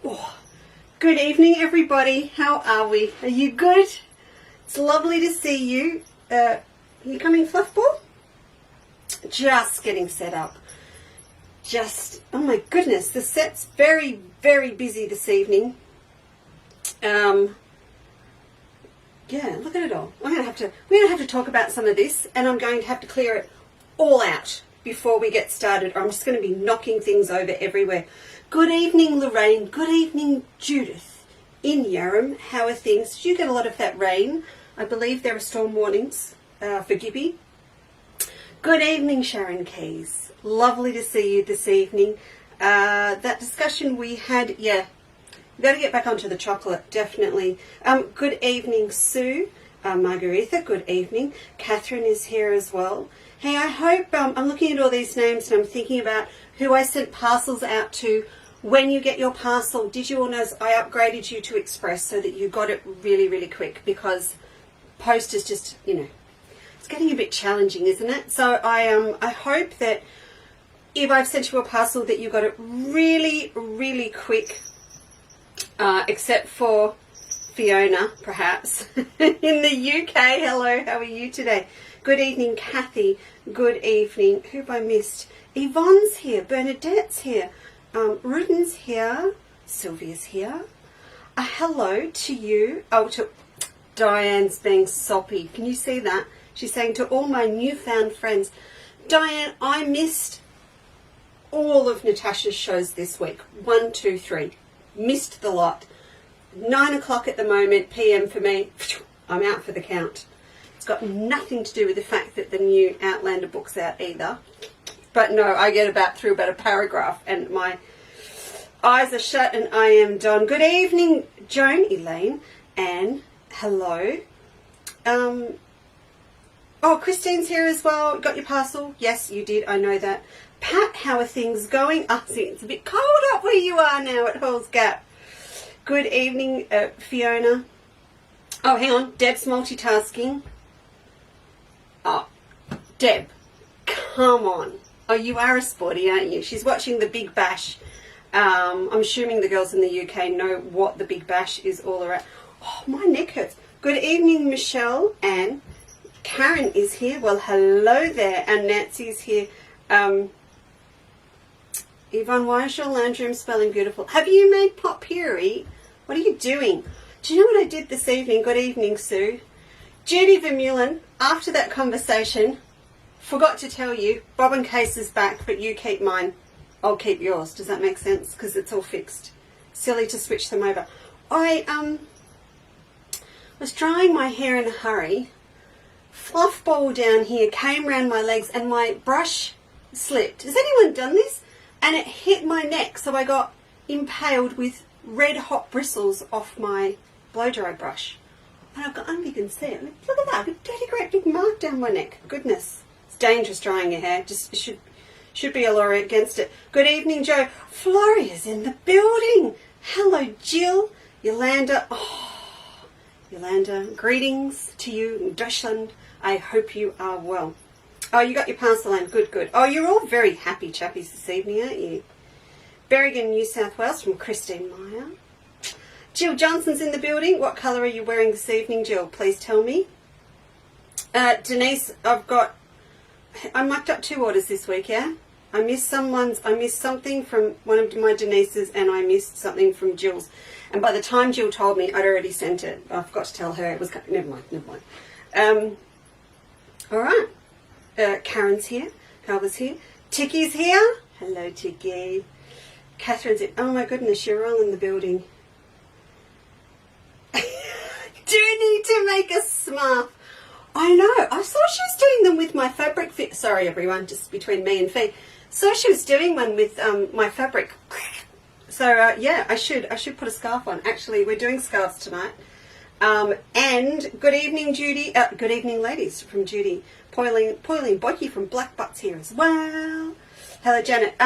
Oh, good evening, everybody. How are we? Are you good? It's lovely to see you. You coming, Fluffball? Just getting set up. Oh my goodness, the set's very, very busy this evening. Yeah, look at it all. We're gonna have to talk about some of this, and I'm going to have to clear it all out before we get started. I'm just going to be knocking things over everywhere. Good evening, Lorraine. Good evening, Judith. In Yarram, how are things? Did you get a lot of that rain? I believe there are storm warnings for Gibby. Good evening, Sharon Keys. Lovely to see you this evening. That discussion we had, yeah, you've got to get back onto the chocolate, definitely. Good evening, Sue. Margaretha, good evening. Catherine is here as well. Hey, I hope, I'm looking at all these names and I'm thinking about who I sent parcels out to. When you get your parcel, did you all know I upgraded you to Express so that you got it really, really quick, because post is just, it's getting a bit challenging, isn't it? So I hope that if I've sent you a parcel that you got it really, really quick, except for Fiona, perhaps, in the UK. Hello, how are you today? Good evening, Kathy. Good evening. Who have I missed? Yvonne's here. Bernadette's here. Ruden's here. Sylvia's here. Hello to you. Oh, to Diane's being soppy. Can you see that? She's saying to all my newfound friends, Diane, I missed all of Natasha's shows this week. 1, 2, 3. Missed the lot. 9 o'clock at the moment, PM for me. I'm out for the count. It's got nothing to do with the fact that the new Outlander book's out either. But no, I get through about a paragraph and my eyes are shut and I am done. Good evening, Joan, Elaine, Anne. Hello. Oh, Christine's here as well. Got your parcel? Yes, you did. I know that. Pat, how are things going? I see it's a bit cold up where you are now at Halls Gap. Good evening, Fiona. Oh, hang on. Deb's multitasking. Oh, Deb, come on. Oh, you are a sporty, aren't you? She's watching the Big Bash. I'm assuming the girls in the UK know what the Big Bash is all around. Oh, my neck hurts. Good evening, Michelle. And Karen is here. Well, hello there. And Nancy's here. Yvonne, why is your lounge room smelling beautiful? Have you made potpourri? What are you doing? Do you know what I did this evening? Good evening, Sue. Judy Vermeulen, after that conversation, forgot to tell you, Bob and Case is back, but you keep mine. I'll keep yours. Does that make sense? Because it's all fixed. Silly to switch them over. I was drying my hair in a hurry. Fluff ball down here came around my legs and my brush slipped. Has anyone done this? And it hit my neck, so I got impaled with red hot bristles off my blow dry brush. And I've got, I don't know if you can see it. Look at that, I've got a dirty great big mark down my neck. Goodness. It's dangerous drying your hair. Just should be a lorry against it. Good evening, Joe. Floria's in the building. Hello, Jill. Yolanda. Oh, Yolanda, greetings to you in Deutschland. I hope you are well. Oh, you got your parcel in. Good, good. Oh, you're all very happy chappies this evening, aren't you? Berrigan, New South Wales, from Christine Meyer. Jill Johnson's in the building. What colour are you wearing this evening, Jill? Please tell me. Denise, I mucked up 2 orders this week, yeah? I missed something from one of my Denise's and I missed something from Jill's. And by the time Jill told me, I'd already sent it. I forgot to tell her it was... Never mind. All right. Karen's here. Carver's here. Ticky's here. Hello, Ticky. Catherine's in. Oh my goodness, you're all in the building. Do need to make a smurf. I know. I saw she was doing them with my fabric fit. Sorry, everyone, just between me and Fee. So she was doing one with my fabric. So yeah, I should put a scarf on. Actually, we're doing scarves tonight. And good evening, Judy. Good evening, ladies, from Judy. Poiling Boyke from Black Butts here as well. Hello, Janet.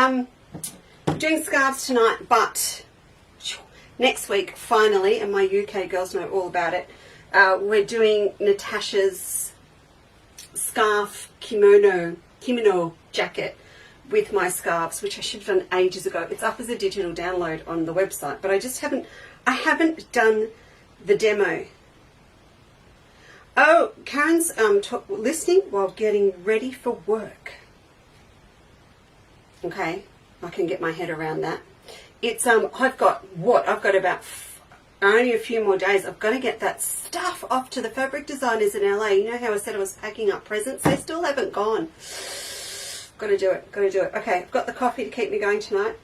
Doing scarves tonight, but next week, finally, and my UK girls know all about it, we're doing Natasha's scarf kimono jacket with my scarves, which I should have done ages ago. It's up as a digital download on the website, but I haven't done the demo. Oh, Karen's listening while getting ready for work. Okay, I can get my head around that. It's I've got about only a few more days. I've got to get that stuff off to the fabric designers in LA. You know how I said I was packing up presents? They still haven't gone. Got to do it. Okay, I've got the coffee to keep me going tonight.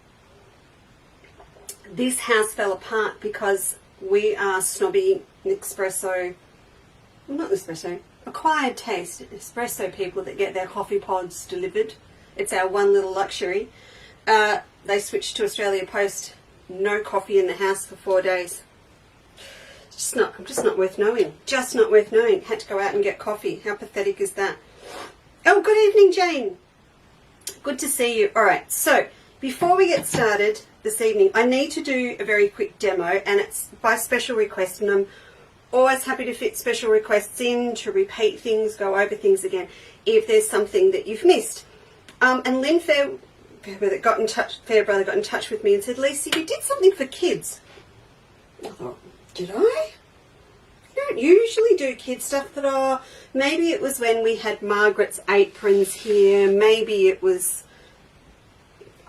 This house fell apart because we are snobby espresso, well, not espresso, acquired taste espresso people that get their coffee pods delivered. It's our one little luxury. They switched to Australia Post. No coffee in the house for 4 days. Just not worth knowing. Just not worth knowing. Had to go out and get coffee. How pathetic is that? Oh, good evening, Jane. Good to see you. All right, so before we get started this evening, I need to do a very quick demo, and it's by special request, and I'm always happy to fit special requests in, to repeat things, go over things again, if there's something that you've missed. And Lynn Fairbrother got in touch with me and said, Leesa, you did something for kids. I thought, did I? I don't usually do kids stuff, but maybe it was when we had Margaret's aprons here. Maybe it was,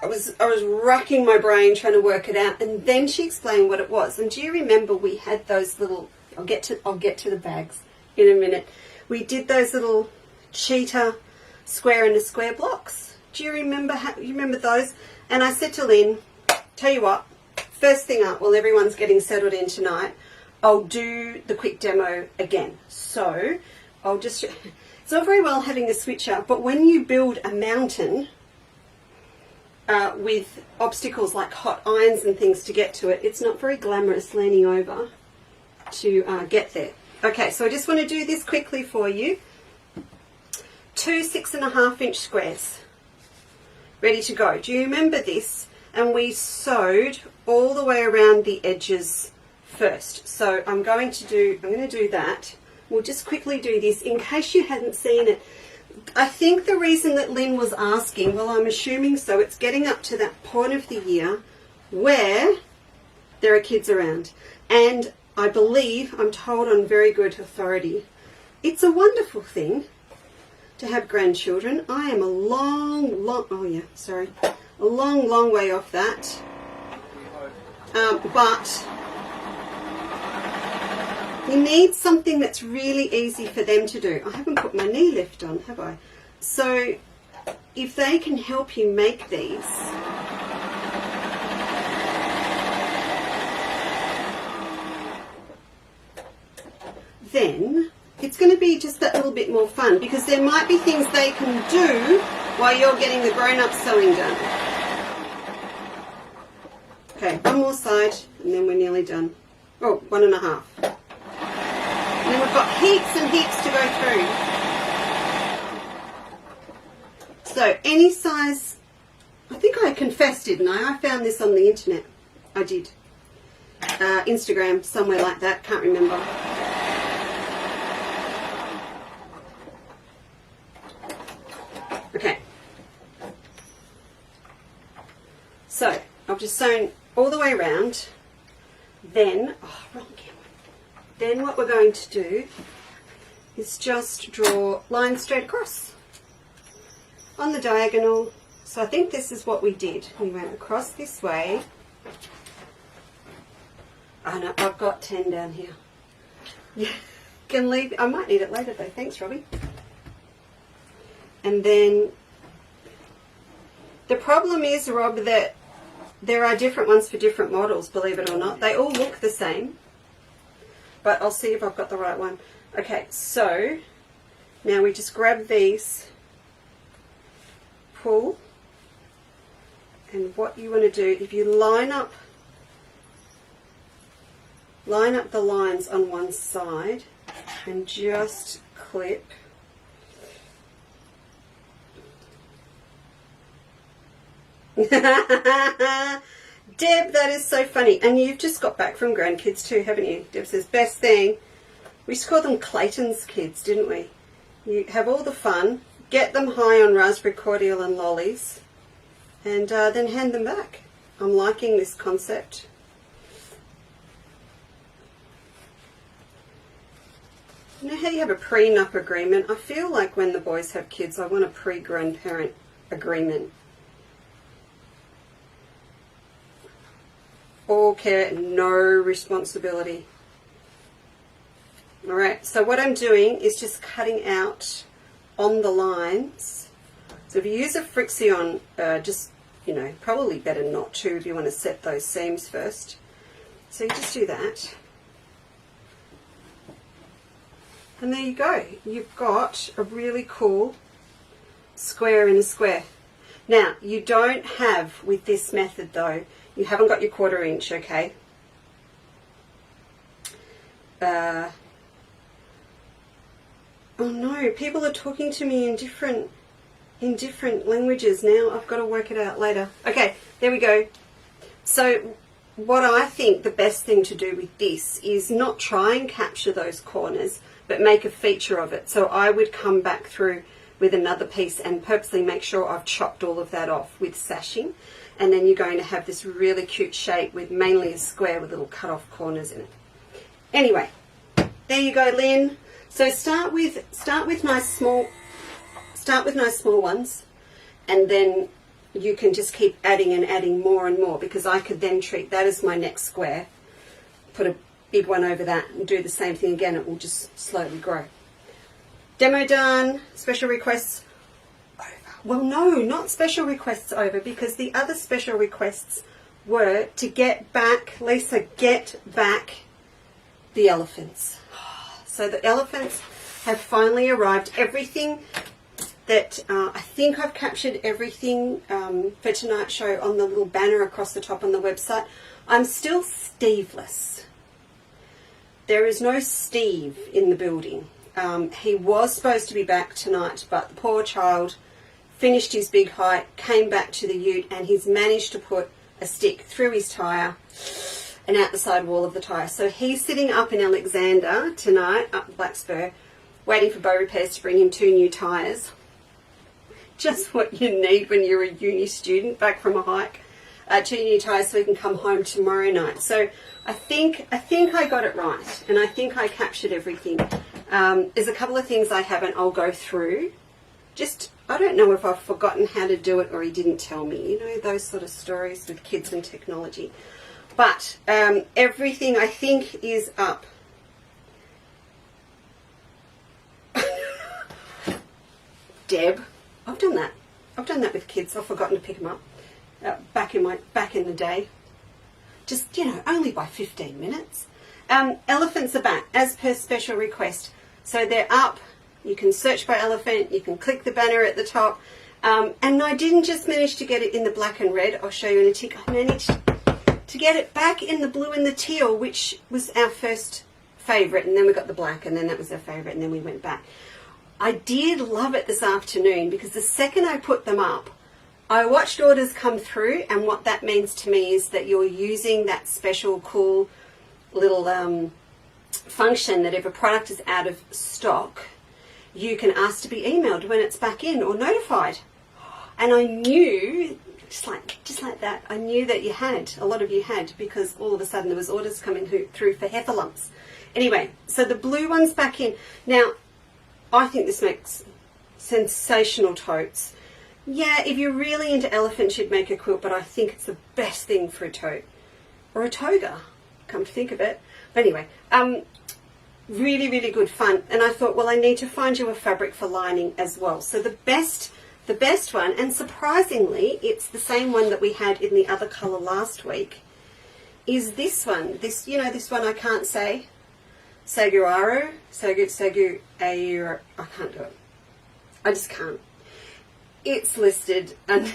I was racking my brain trying to work it out, and then she explained what it was. And do you remember we had those little, I'll get to the bags in a minute. We did those little cheetah square and a square blocks. Do you remember those? And I said to Lynn, tell you what, first thing up, while everyone's getting settled in tonight, I'll do the quick demo again. So I'll just, it's all very well having a switcher, but when you build a mountain with obstacles like hot irons and things to get to it, it's not very glamorous leaning over to get there. Okay, so I just want to do this quickly for you. 2 6.5-inch squares ready to go. Do you remember this? And we sewed all the way around the edges first. So I'm going to do that. We'll just quickly do this in case you hadn't seen it. I think the reason that Lynn was asking, well, I'm assuming so, it's getting up to that point of the year where there are kids around. And I believe, I'm told on very good authority, it's a wonderful thing to have grandchildren. I am a long way off that. But you need something that's really easy for them to do. I haven't put my knee lift on, have I? So if they can help you make these, then it's going to be just that little bit more fun, because there might be things they can do while you're getting the grown-up sewing done. Okay, one more side and then we're nearly done. Oh, 1.5. And then we've got heaps and heaps to go through. So any size, I think I confessed, didn't I? I found this on the internet. I did. Instagram, somewhere like that, can't remember. Okay. So I've just sewn all the way around. Then, wrong camera. Then what we're going to do is just draw lines straight across on the diagonal. So I think this is what we did. We went across this way. Oh no, I've got 10 down here. Yeah, can leave. I might need it later though. Thanks, Robbie. And then the problem is, Rob, that there are different ones for different models, believe it or not. They all look the same, but I'll see if I've got the right one. Okay, so now we just grab these, pull, and what you want to do, if you line up the lines on one side and just clip. Deb, that is so funny. And you've just got back from grandkids too, haven't you? Deb says, best thing. We used to call them Clayton's kids, didn't we? You have all the fun, get them high on raspberry cordial and lollies, and then hand them back. I'm liking this concept. You know how you have a prenup agreement? I feel like when the boys have kids, I want a pre-grandparent agreement. All care, no responsibility. Alright, so what I'm doing is just cutting out on the lines. So if you use a Frixion, just, you know, probably better not to if you want to set those seams first. So you just do that. And there you go. You've got a really cool square in a square. Now, you don't have, with this method though, you haven't got your 1/4 inch, okay? Oh no, people are talking to me in different languages now. I've got to work it out later. Okay, there we go. So what I think the best thing to do with this is not try and capture those corners, but make a feature of it. So I would come back through with another piece and purposely make sure I've chopped all of that off with sashing, and then you're going to have this really cute shape with mainly a square with little cut off corners in it. Anyway, there you go, Lynn. So start with nice small ones, and then you can just keep adding and adding more and more, because I could then treat that as my next square, put a big one over that and do the same thing again. It will just slowly grow. Demo done. Special requests over. Well, no, not special requests over, because the other special requests were to get back, Leesa, get back the elephants. So the elephants have finally arrived. Everything that I think I've captured everything for tonight's show on the little banner across the top on the website. I'm still Steveless. There is no Steve in the building. He was supposed to be back tonight, but the poor child finished his big hike, came back to the ute, and he's managed to put a stick through his tyre and out the side wall of the tyre. So he's sitting up in Alexander tonight, up Blackspur, waiting for Bow Repairs to bring him 2 new tyres. Just what you need when you're a uni student back from a hike. 2 new tyres so he can come home tomorrow night. So I think I got it right, and I think I captured everything. There's a couple of things I haven't. I'll go through. Just, I don't know if I've forgotten how to do it or he didn't tell me. You know, those sort of stories with kids and technology. But everything I think is up. Deb, I've done that. I've done that with kids. I've forgotten to pick them up back in the day. Just, you know, only by 15 minutes. Elephants are back as per special request. So they're up. You can search by elephant. You can click the banner at the top. And I didn't just manage to get it in the black and red. I'll show you in a tick. I managed to get it back in the blue and the teal, which was our first favourite. And then we got the black, and then that was our favourite, and then we went back. I did love it this afternoon, because the second I put them up, I watched orders come through, and what that means to me is that you're using that special cool little function that if a product is out of stock, you can ask to be emailed when it's back in or notified. And I knew, just like that, I knew that a lot of you had, because all of a sudden there was orders coming through for heffalumps. Anyway, so the blue one's back in. Now, I think this makes sensational totes. Yeah, if you're really into elephants, you'd make a quilt, but I think it's the best thing for a tote. Or a toga, come to think of it. But anyway, really, really good fun. And I thought, well, I need to find you a fabric for lining as well. So the best one, and surprisingly, it's the same one that we had in the other colour last week, is this one. This, you know, this one I can't say. Saguaro, Sagu, I can't do it. I just can't. It's listed, and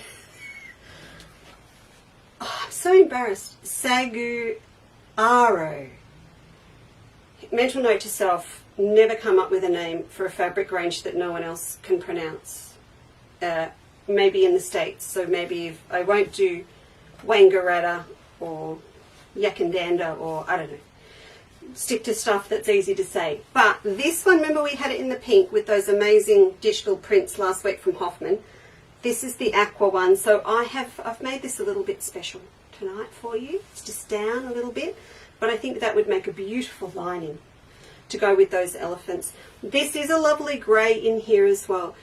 oh, I'm so embarrassed. Saguaro. Mental note to self, never come up with a name for a fabric range that no one else can pronounce. Maybe in the States, so maybe if I won't do Wangaratta or Yakandanda, or I don't know. Stick to stuff that's easy to say. But this one, remember we had it in the pink with those amazing digital prints last week from Hoffman. This is the aqua one. So I've made this a little bit special tonight for you. It's just down a little bit, but I think that would make a beautiful lining to go with those elephants. This is a lovely grey in here as well.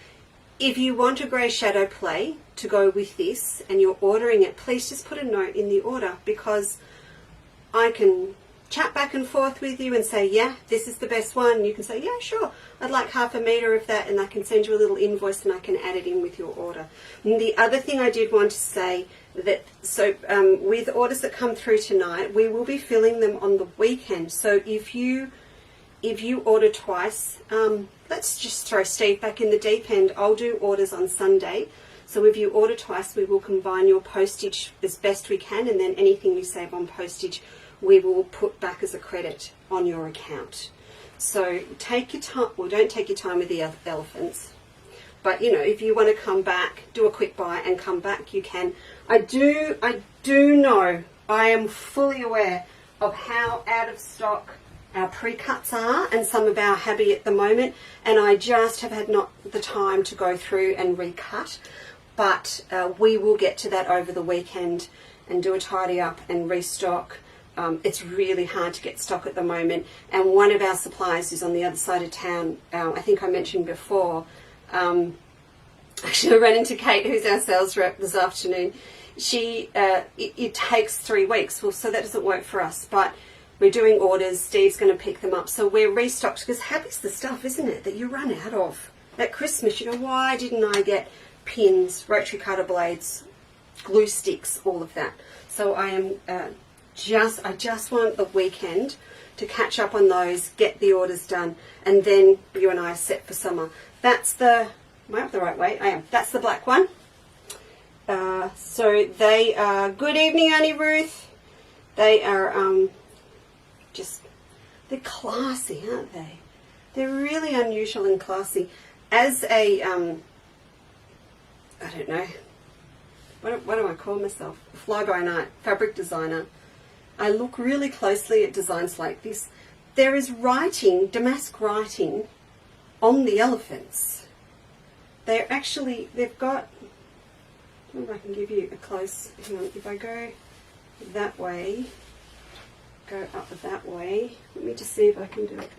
If you want a grey shadow play to go with this and you're ordering it, please just put a note in the order, because I can chat back and forth with you and say, yeah, this is the best one. You can say, yeah, sure, I'd like 1/2 metre of that, and I can send you a little invoice and I can add it in with your order. And the other thing I did want to say, that with orders that come through tonight, we will be filling them on the weekend. So if you order twice, let's just throw Steve back in the deep end. I'll do orders on Sunday. So if you order twice, we will combine your postage as best we can, and then anything you save on postage, we will put back as a credit on your account. So take your time. Well, don't take your time with the elephants. But, you know, if you want to come back, do a quick buy and come back, you can. I do know, I am fully aware of how out of stock our pre-cuts are and some of our habby at the moment, and I just have had not the time to go through and recut. But we will get to that over the weekend and do a tidy up and restock. It's really hard to get stock at the moment, and one of our suppliers is on the other side of town. I think I mentioned before. Actually, I ran into Kate, who's our sales rep, this afternoon. It takes 3 weeks. Well, so that doesn't work for us, but we're doing orders. Steve's going to pick them up, so we're restocked, because habby's the stuff, isn't it, that you run out of at Christmas. You know, why didn't I get pins, rotary cutter blades, glue sticks, all of that? So I am I just want the weekend to catch up on those, get the orders done, and then you and I are set for summer. That's the, am I up the right way? I am. That's the black one. So they are, good evening, Auntie Ruth. They are they're classy, aren't they? They're really unusual and classy. As a, I don't know, what do I call myself? Fly-by-night fabric designer. I look really closely at designs like this. There is writing, damask writing, on the elephants. They're actually, they've got, I don't know if I can give you a close, hang on, if I go that way, go up that way, let me just see if I can do it.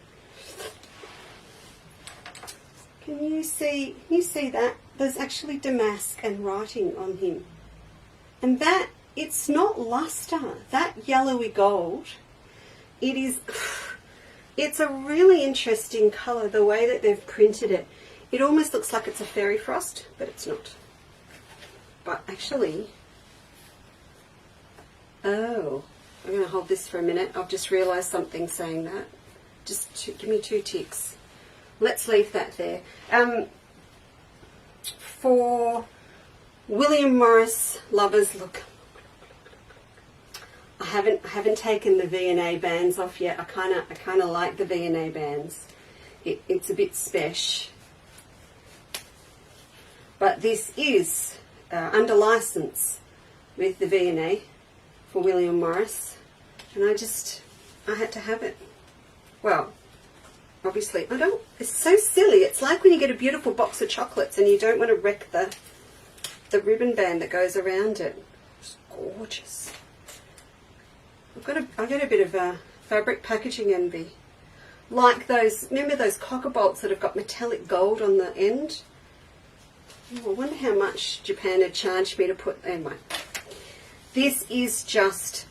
Can you see that? There's actually damask and writing on him. And that, it's not luster, that yellowy gold, it's a really interesting colour, the way that they've printed it. It almost looks like it's a fairy frost, but it's not. But actually, oh, I'm going to hold this for a minute. I've just realised something saying that. Give me 2 ticks. Let's leave that there. For William Morris lovers, look, I haven't taken the V&A bands off yet. I kind of like the V&A bands. It's a bit special. But this is under license with the V&A for William Morris, and I had to have it. Well, obviously, it's so silly. It's like when you get a beautiful box of chocolates and you don't want to wreck the ribbon band that goes around it. It's gorgeous. I get a bit of fabric packaging envy. Like those, remember those cocker bolts that have got metallic gold on the end? Oh, I wonder how much Japan had charged me to put, anyway. This is just,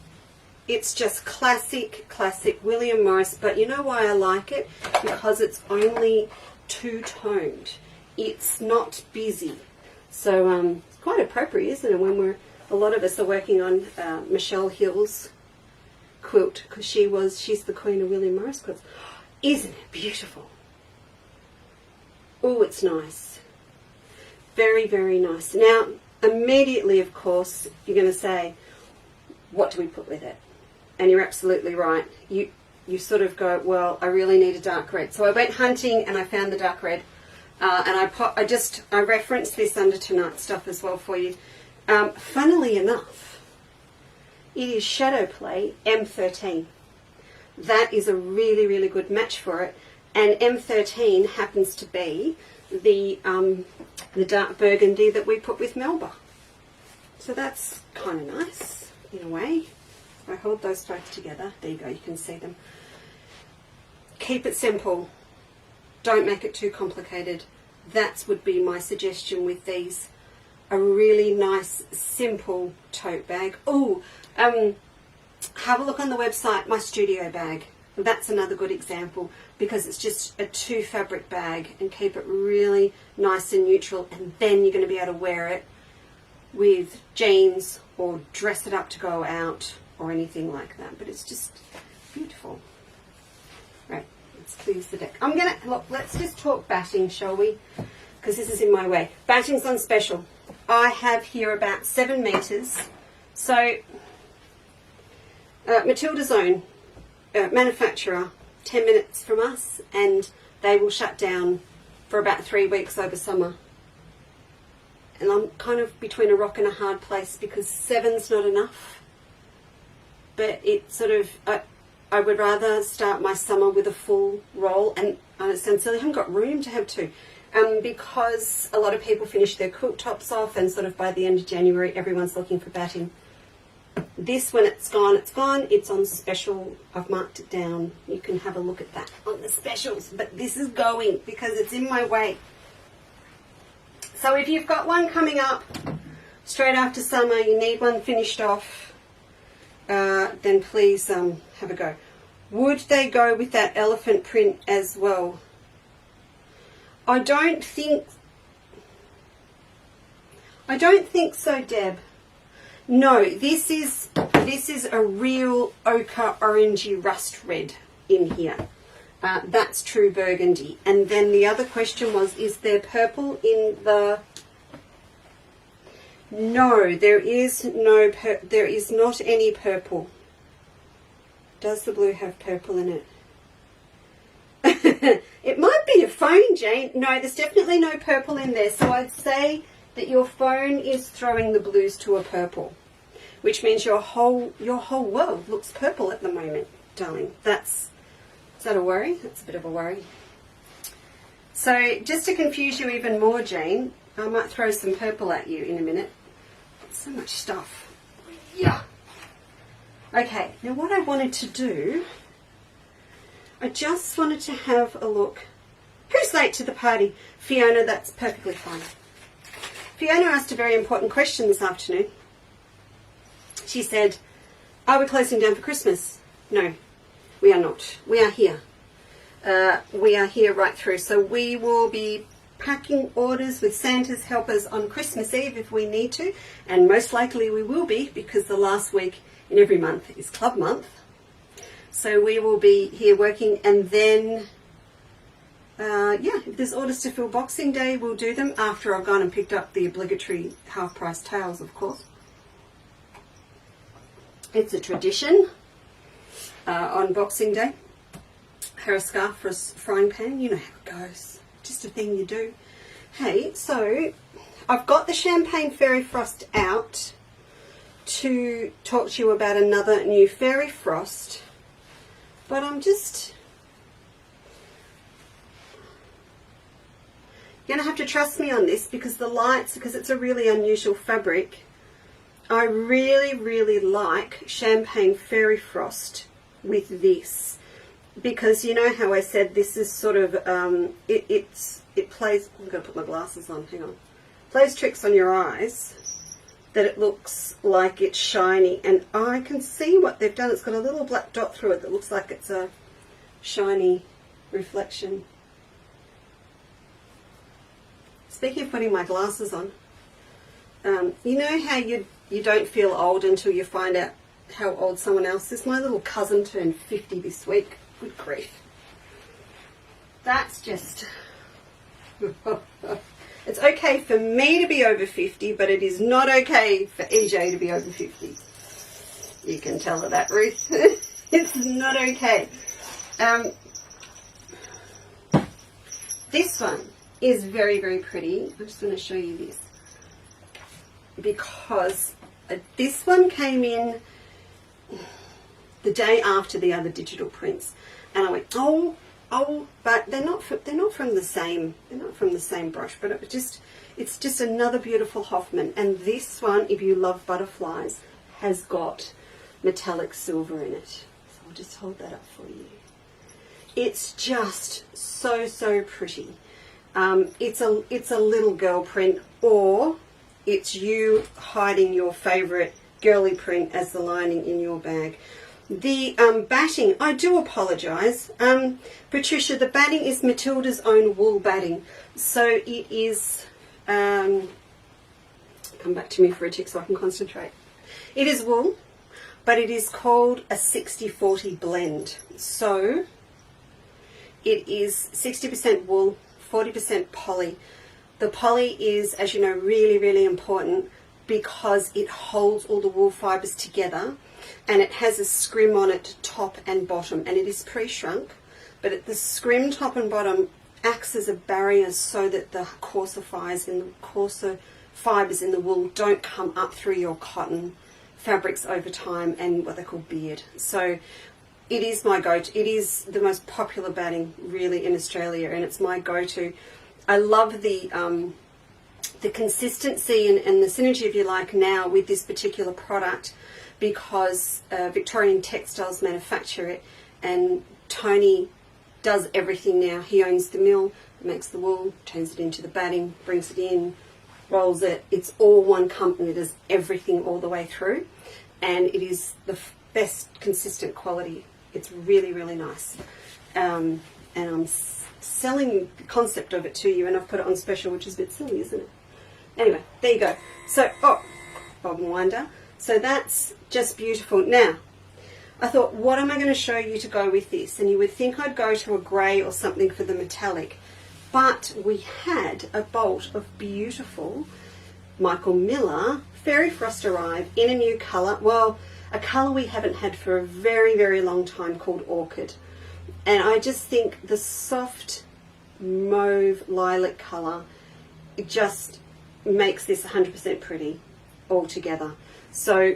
it's just classic William Morris, but you know why I like it? Because it's only 2-toned. It's not busy. So it's quite appropriate, isn't it, when a lot of us are working on Michelle Hill's quilt, because she's the queen of William Morris quilts. Isn't it beautiful? Oh, it's nice. Very, very nice. Now, immediately, of course, you're going to say, what do we put with it? And you're absolutely right. You sort of go, well, I really need a dark red. So I went hunting and I found the dark red. And I referenced this under tonight's stuff as well for you. Funnily enough, it is Shadow Play M13. That is a really, really good match for it. And M13 happens to be the dark burgundy that we put with Melba. So that's kind of nice in a way. I hold those both together. There you go, you can see them. Keep it simple. Don't make it too complicated. That would be my suggestion with these. A really nice, simple tote bag. Oh, have a look on the website, my studio bag. That's another good example because it's just a 2 fabric bag, and keep it really nice and neutral, and then you're going to be able to wear it with jeans or dress it up to go out or anything like that. But it's just beautiful. Right, let's cleanse the deck. Look, let's just talk batting, shall we? Because this is in my way. Batting's on special. I have here about 7 meters. So Matilda's own manufacturer, 10 minutes from us, and they will shut down for about 3 weeks over summer. And I'm kind of between a rock and a hard place because 7's not enough. But it sort of, I would rather start my summer with a full roll, and it sounds silly, I haven't got room to have 2. Because a lot of people finish their quilt tops off, and sort of by the end of January everyone's looking for batting. This, when it's gone, it's gone. It's on special. I've marked it down. You can have a look at that on the specials. But this is going because it's in my way. So if you've got one coming up straight after summer, you need one finished off, then please have a go. Would they go with that elephant print as well? I don't think so, Deb. No, this is a real ochre orangey rust red in here. That's true burgundy. And then the other question was, is there purple in the... No, there is not any purple. Does the blue have purple in it? It might be a phone, Jane. No, there's definitely no purple in there. So I'd say that your phone is throwing the blues to a purple, which means your whole world looks purple at the moment, darling. Is that a worry? That's a bit of a worry. So just to confuse you even more, Jane, I might throw some purple at you in a minute. So much stuff. Yeah. Okay, now what I wanted to do, I just wanted to have a look. Who's late to the party? Fiona, that's perfectly fine. Fiona asked a very important question this afternoon. She said, are we closing down for Christmas? No, we are not. We are here. We are here right through. So we will be packing orders with Santa's helpers on Christmas Eve if we need to. And most likely we will be, because the last week in every month is club month. So we will be here working, and then, if there's orders to fill Boxing Day, we'll do them after I've gone and picked up the obligatory half-price tails, of course. It's a tradition on Boxing Day. Hair a scarf for a frying pan, you know how it goes. Just a thing you do. Hey, so I've got the Champagne Fairy Frost out to talk to you about another new Fairy Frost. But I'm just going to have to trust me on this because the lights, because it's a really unusual fabric. I really, really like Champagne Fairy Frost with this, because you know how I said this is sort of, it plays, I'm going to put my glasses on, hang on. Plays tricks on your eyes, that it looks like it's shiny, and I can see what they've done. It's got a little black dot through it that looks like it's a shiny reflection. Speaking of putting my glasses on, you know how you don't feel old until you find out how old someone else is? My little cousin turned 50 this week. Good grief. That's just... It's okay for me to be over 50, but it is not okay for EJ to be over 50. You can tell her that, Ruth. It's not okay. This one is very, very pretty. I'm just going to show you this, because this one came in the day after the other digital prints, and I went, oh but they're not from the same brush, but it's just another beautiful Hoffman. And this one, if you love butterflies, has got metallic silver in it. So I'll just hold that up for you. It's just so pretty. It's a little girl print, or it's you hiding your favorite girly print as the lining in your bag. The batting, I do apologise, Patricia, the batting is Matilda's own wool batting, so it is, come back to me for a tick so I can concentrate. It is wool, but it is called a 60-40 blend, so it is 60% wool, 40% poly. The poly is, as you know, really important because it holds all the wool fibres together, and it has a scrim on it top and bottom, and it is pre-shrunk, but the scrim top and bottom acts as a barrier so that the coarser fibres in the wool don't come up through your cotton fabrics over time and what they call beard. So it is my go-to. It is the most popular batting really in Australia, and it's my go-to. I love the consistency and the synergy, if you like, now with this particular product, because Victorian Textiles manufacture it, and Tony does everything now. He owns the mill, makes the wool, turns it into the batting, brings it in, rolls it. It's all one company, does everything all the way through, and it is the best consistent quality. It's really nice, and I'm selling the concept of it to you, and I've put it on special, which is a bit silly, isn't it? Anyway, there you go. So, bob and winder. So that's just beautiful. Now, I thought, what am I going to show you to go with this? And you would think I'd go to a grey or something for the metallic, but we had a bolt of beautiful Michael Miller Fairy Frost arrive in a new colour. Well, a colour we haven't had for a very long time, called Orchid. And I just think the soft mauve lilac colour, it just makes this 100% pretty altogether. So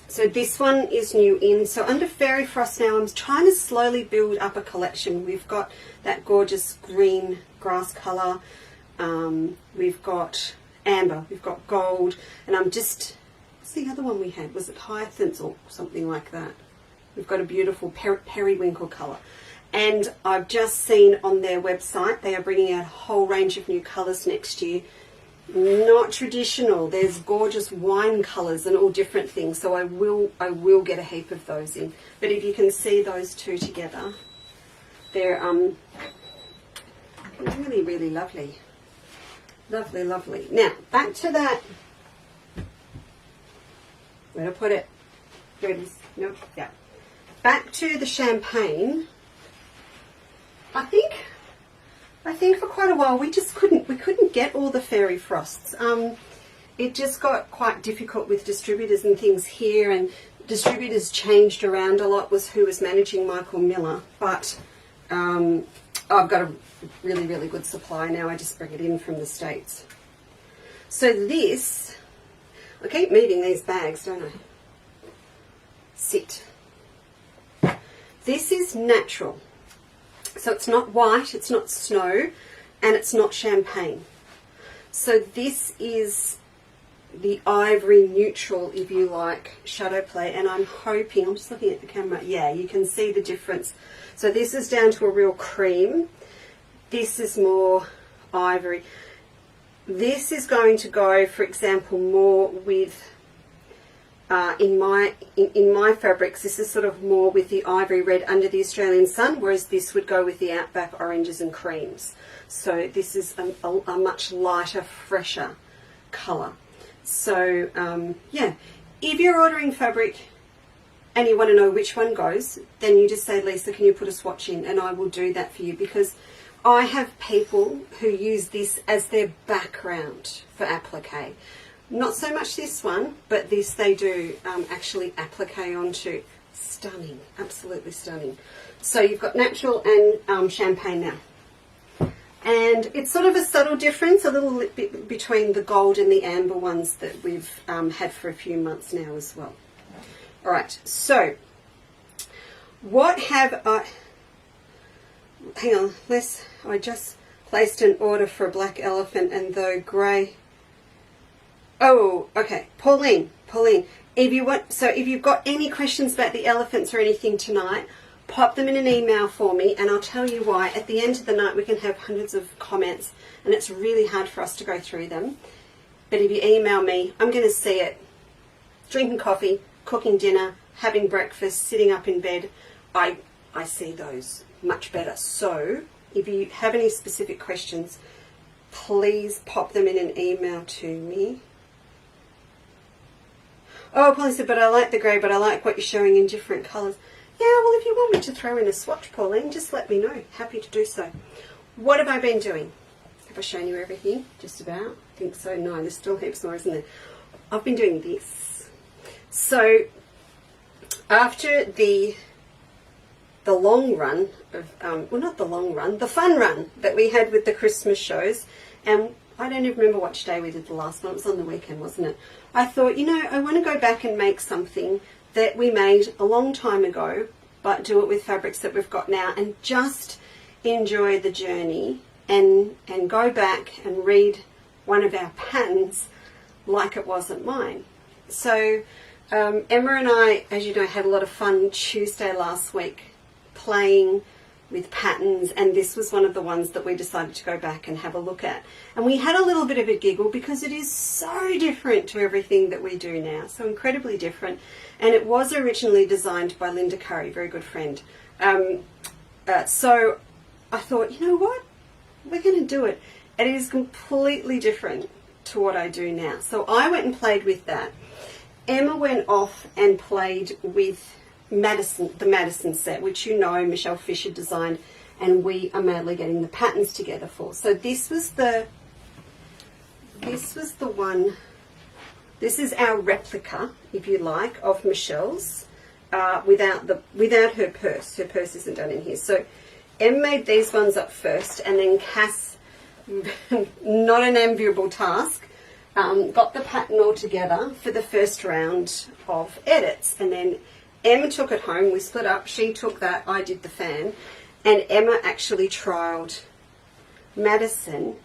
this one is new in. So under Fairy Frost now, I'm trying to slowly build up a collection. We've got that gorgeous green grass colour. We've got amber. We've got gold. And I'm just, what's the other one we had? Was it hyacinths or something like that? We've got a beautiful periwinkle colour. And I've just seen on their website, they are bringing out a whole range of new colours next year. Not traditional. There's gorgeous wine colours and all different things. So I will get a heap of those in. But if you can see those two together, they're really lovely. Lovely. Now back to that. Where to put it? Here it is. Nope. Yeah. Back to the champagne. I think for quite a while we couldn't get all the Fairy Frosts. It just got quite difficult with distributors and things here, and distributors changed around a lot, was who was managing Michael Miller. But I've got a really good supply now. I just bring it in from the States. So this, I keep moving these bags, don't I? Sit. This is natural. So it's not white, it's not snow, and it's not champagne. So this is the Ivory Neutral, if you like, shadow play, and I'm hoping, I'm just looking at the camera, yeah, you can see the difference. So this is down to a real cream. This is more ivory. This is going to go, for example, more with in my fabrics, this is sort of more with the ivory red under the Australian sun, whereas this would go with the Outback oranges and creams. So this is a much lighter, fresher colour. So yeah, if you're ordering fabric and you want to know which one goes, then you just say, Leesa, can you put a swatch in? And I will do that for you, because I have people who use this as their background for applique. Not so much this one, but this they do actually applique onto. Stunning, absolutely stunning. So you've got natural and champagne now. And it's sort of a subtle difference, a little bit between the gold and the amber ones that we've had for a few months now as well. All right, so what have I... hang on, I just placed an order for a black elephant, and though grey. Oh, okay. Pauline, if you've got any questions about the elephants or anything tonight, pop them in an email for me, and I'll tell you why. At the end of the night, we can have hundreds of comments, and it's really hard for us to go through them. But if you email me, I'm going to see it. Drinking coffee, cooking dinner, having breakfast, sitting up in bed, I see those much better. So if you have any specific questions, please pop them in an email to me. Oh, Pauline said, but I like the grey, but I like what you're showing in different colours. Yeah, well, if you want me to throw in a swatch, Pauline, just let me know. Happy to do so. What have I been doing? Have I shown you everything? Just about? I think so. No, there's still heaps more, isn't there? I've been doing this. So, after the long run of, well, not the long run, the fun run that we had with the Christmas shows, and I don't even remember which day we did the last one. It was on the weekend, wasn't it? I thought, I want to go back and make something that we made a long time ago, but do it with fabrics that we've got now, and just enjoy the journey and go back and read one of our patterns like it wasn't mine. So Emma and I, as you know, had a lot of fun Tuesday last week playing with patterns, and this was one of the ones that we decided to go back and have a look at. And we had a little bit of a giggle because it is so different to everything that we do now, so incredibly different. And it was originally designed by Linda Curry, very good friend. So I thought, you know what, we're going to do it. It is completely different to what I do now. So I went and played with that. Emma went off and played with the Madison set, which Michelle Fisher designed, and we are madly getting the patterns together for. So this was the one. This is our replica, if you like, of Michelle's, without her purse. Her purse isn't done in here. So Em made these ones up first, and then Cass, not an enviable task, got the pattern all together for the first round of edits, and then Emma took it home. We split up. She took that. I did the fan. And Emma actually trialled Madison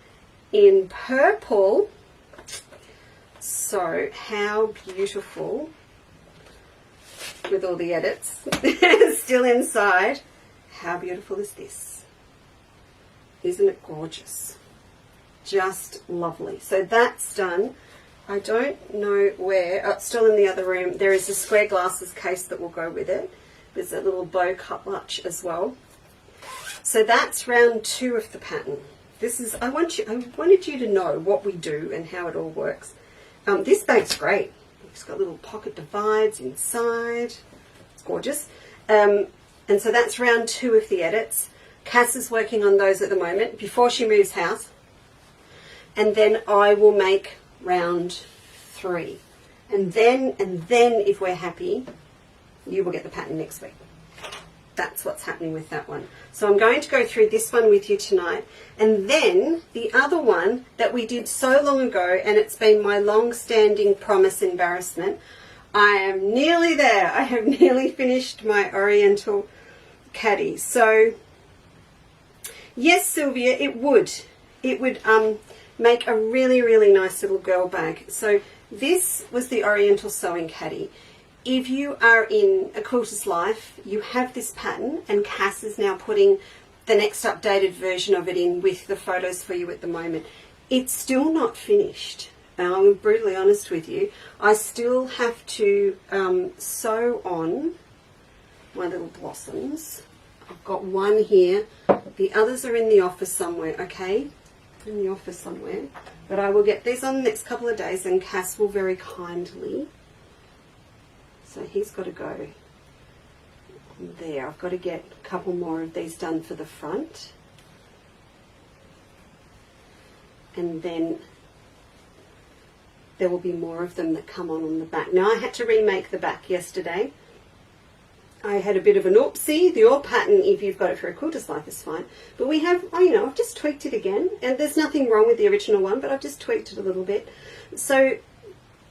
in purple. So how beautiful, with all the edits still inside. How beautiful is this? Isn't it gorgeous? Just lovely. So that's done. I don't know where. Oh, it's still in the other room. There is a square glasses case that will go with it. There's a little bow cut latch as well. So that's round 2 of the pattern. This is. I wanted you to know what we do and how it all works. This bag's great. It's got little pocket divides inside. It's gorgeous. And so that's round 2 of the edits. Cass is working on those at the moment before she moves house. And then I will make round 3, and then if we're happy, you will get the pattern next week. That's what's happening with that one. So I'm going to go through this one with you tonight, and then the other one that we did so long ago, and it's been my long-standing promise embarrassment. I am nearly there. I have nearly finished my Oriental Caddy. So yes, Sylvia, it would make a really, really nice little girl bag. So this was the Oriental Sewing Caddy. If you are in A Quilter's Life, you have this pattern, and Cass is now putting the next updated version of it in with the photos for you at the moment. It's still not finished. I'm brutally honest with you. I still have to sew on my little blossoms. I've got one here. The others are in the office somewhere, okay? In the office somewhere, but I will get these on the next couple of days, and Cass will very kindly. So he's got to go there. I've got to get a couple more of these done for the front, and then there will be more of them that come on the back. Now I had to remake the back yesterday. I had a bit of an oopsie. The old pattern, if you've got it for A Quilter's Life, is fine. But we have, I've just tweaked it again. And there's nothing wrong with the original one, but I've just tweaked it a little bit. So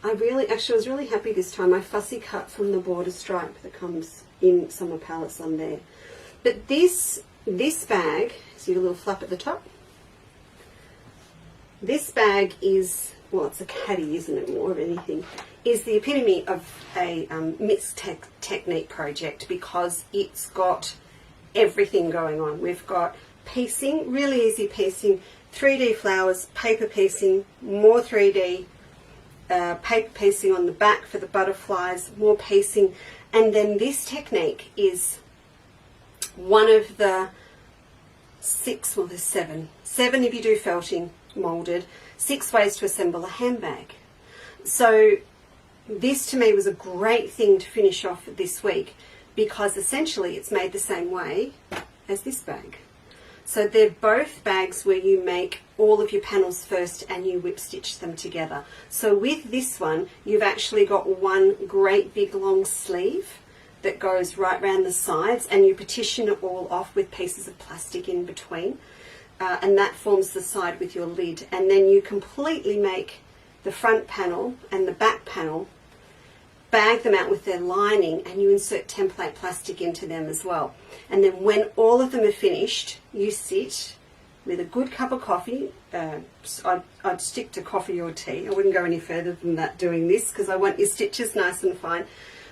I was really happy this time. I fussy cut from the border stripe that comes in summer palettes on there. But this this bag, see the little flap at the top? This bag is, well, it's a caddy, isn't it, more of anything, is the epitome of a mixed technique project because it's got everything going on. We've got piecing, really easy piecing, 3D flowers, paper piecing, more 3D, paper piecing on the back for the butterflies, more piecing, and then this technique is one of the 6, well there's 7 if you do felting, moulded, 6 ways to assemble a handbag. So this to me was a great thing to finish off this week because essentially it's made the same way as this bag. So they're both bags where you make all of your panels first and you whip stitch them together. So with this one, you've actually got one great big long sleeve that goes right round the sides and you partition it all off with pieces of plastic in between. And that forms the side with your lid. And then you completely make the front panel and the back panel, bag them out with their lining, and you insert template plastic into them as well. And then when all of them are finished, you sit with a good cup of coffee. I'd stick to coffee or tea. I wouldn't go any further than that doing this because I want your stitches nice and fine.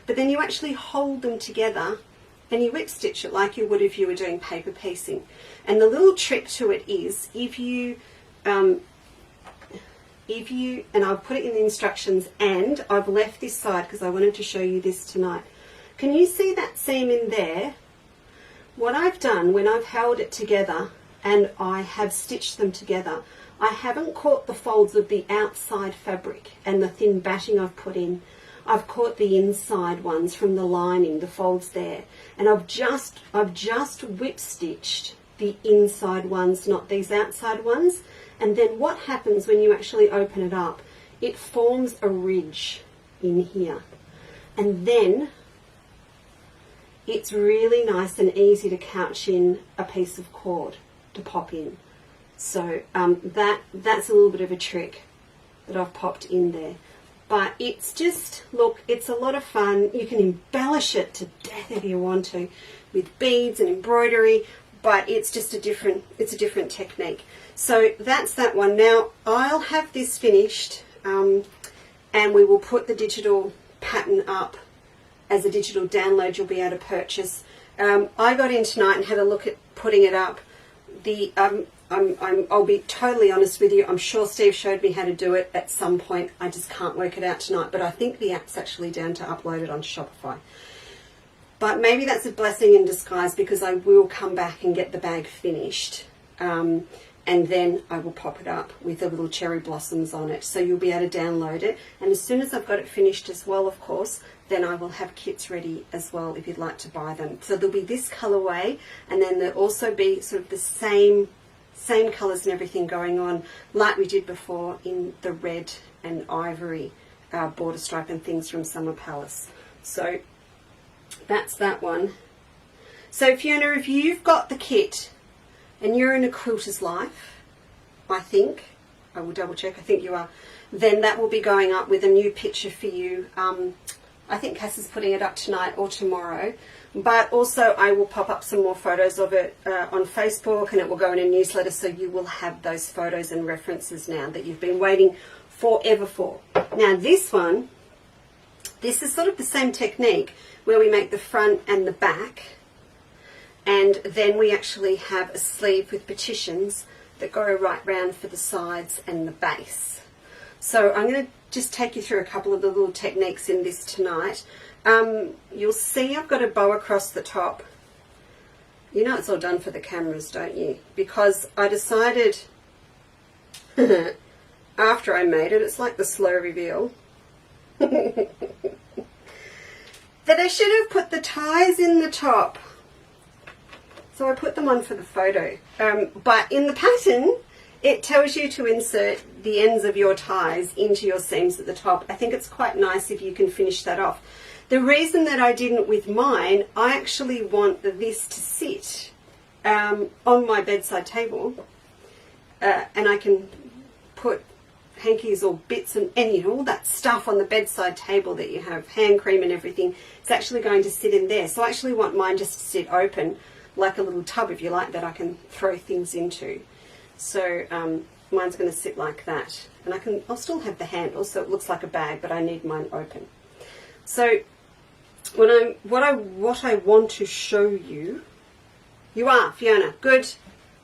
But then you actually hold them together and you whip stitch it like you would if you were doing paper piecing. And the little trick to it is if you, and I'll put it in the instructions, and I've left this side because I wanted to show you this tonight. Can you see that seam in there? What I've done when I've held it together and I have stitched them together, I haven't caught the folds of the outside fabric and the thin batting I've put in. I've caught the inside ones from the lining, the folds there, and I've just whip stitched the inside ones, not these outside ones. And then what happens when you actually open it up, it forms a ridge in here, and then it's really nice and easy to couch in a piece of cord to pop in. So that's a little bit of a trick that I've popped in there. But it's just, look, it's a lot of fun. You can embellish it to death if you want to with beads and embroidery, but it's just a different technique. So that's that one. Now I'll have this finished and we will put the digital pattern up as a digital download you'll be able to purchase. I got in tonight and had a look at putting it up. I'll be totally honest with you, I'm sure Steve showed me how to do it at some point. I just can't work it out tonight, but I think the app's actually down to upload it on Shopify. But maybe that's a blessing in disguise because I will come back and get the bag finished. And then I will pop it up with the little cherry blossoms on it. So you'll be able to download it. And as soon as I've got it finished as well, of course, then I will have kits ready as well if you'd like to buy them. So there'll be this colorway, and then there'll also be sort of the same colours and everything going on like we did before in the red and ivory border stripe and things from Summer Palace. So that's that one. So Fiona, if you've got the kit and you're in a quilter's life, I think, I will double check, I think you are, then that will be going up with a new picture for you. I think Cass is putting it up tonight or tomorrow. But also I will pop up some more photos of it on Facebook, and it will go in a newsletter, so you will have those photos and references now that you've been waiting forever for. Now this one, this is sort of the same technique where we make the front and the back, and then we actually have a sleeve with partitions that go right round for the sides and the base. So I'm going to just take you through a couple of the little techniques in this tonight. You'll see I've got a bow across the top. You know it's all done for the cameras, don't you? Because I decided after I made it, it's like the slow reveal, that I should have put the ties in the top. So I put them on for the photo. But in the pattern, it tells you to insert the ends of your ties into your seams at the top. I think it's quite nice if you can finish that off. The reason that I didn't with mine, I actually want this to sit on my bedside table, and I can put hankies or bits and you know, all that stuff on the bedside table that you have, hand cream and everything. It's actually going to sit in there. So I actually want mine just to sit open like a little tub, if you like, that I can throw things into. So mine's going to sit like that, and I'll still have the handle, so it looks like a bag, but I need mine open. So what I want to show you, you are Fiona, good.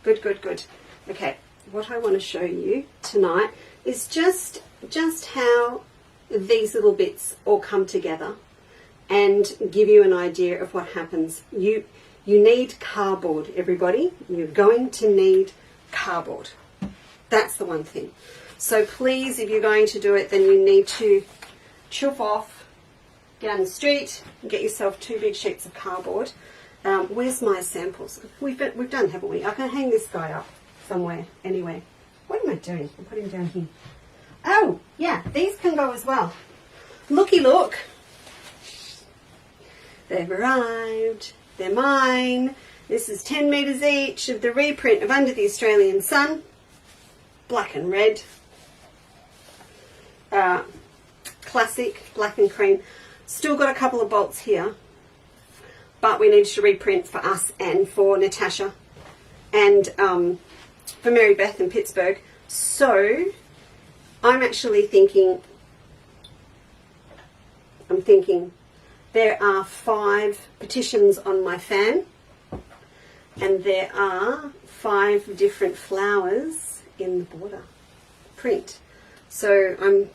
Okay, what I want to show you tonight is just how these little bits all come together and give you an idea of what happens. You need cardboard, everybody. You're going to need cardboard. That's the one thing. So please, if you're going to do it, then you need to chuff off down the street and get yourself 2 big sheets of cardboard. Where's my samples? We've done, haven't we? I can hang this guy up somewhere anyway. What am I doing? I'm putting him down here. Oh, yeah, these can go as well. Looky look. They've arrived. They're mine. This is 10 metres each of the reprint of Under the Australian Sun. Black and red. Classic, black and cream. Still got a couple of bolts here. But we need to reprint for us and for Natasha and for Mary Beth in Pittsburgh. So I'm actually thinking, there are 5 petitions on my fan, and there are 5 different flowers in the border print. So I'm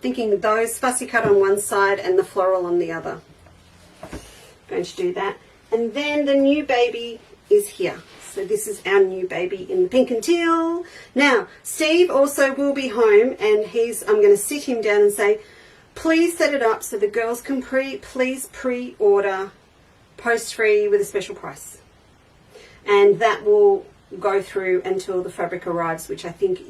thinking those fussy cut on one side and the floral on the other. Going to do that. And then the new baby is here. So this is our new baby in the pink and teal. Now, Steve also will be home, and I'm going to sit him down and say, please set it up so the girls can please pre-order post-free with a special price. And that will go through until the fabric arrives, which I think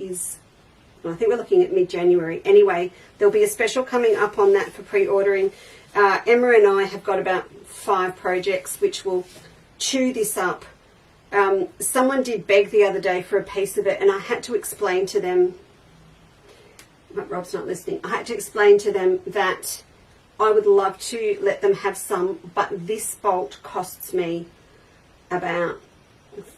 we're looking at mid-January. Anyway, there'll be a special coming up on that for pre-ordering. Emma and I have got about 5 projects which will chew this up. Someone did beg the other day for a piece of it, and I had to explain to them, Rob's not listening, I had to explain to them that I would love to let them have some, but this bolt costs me about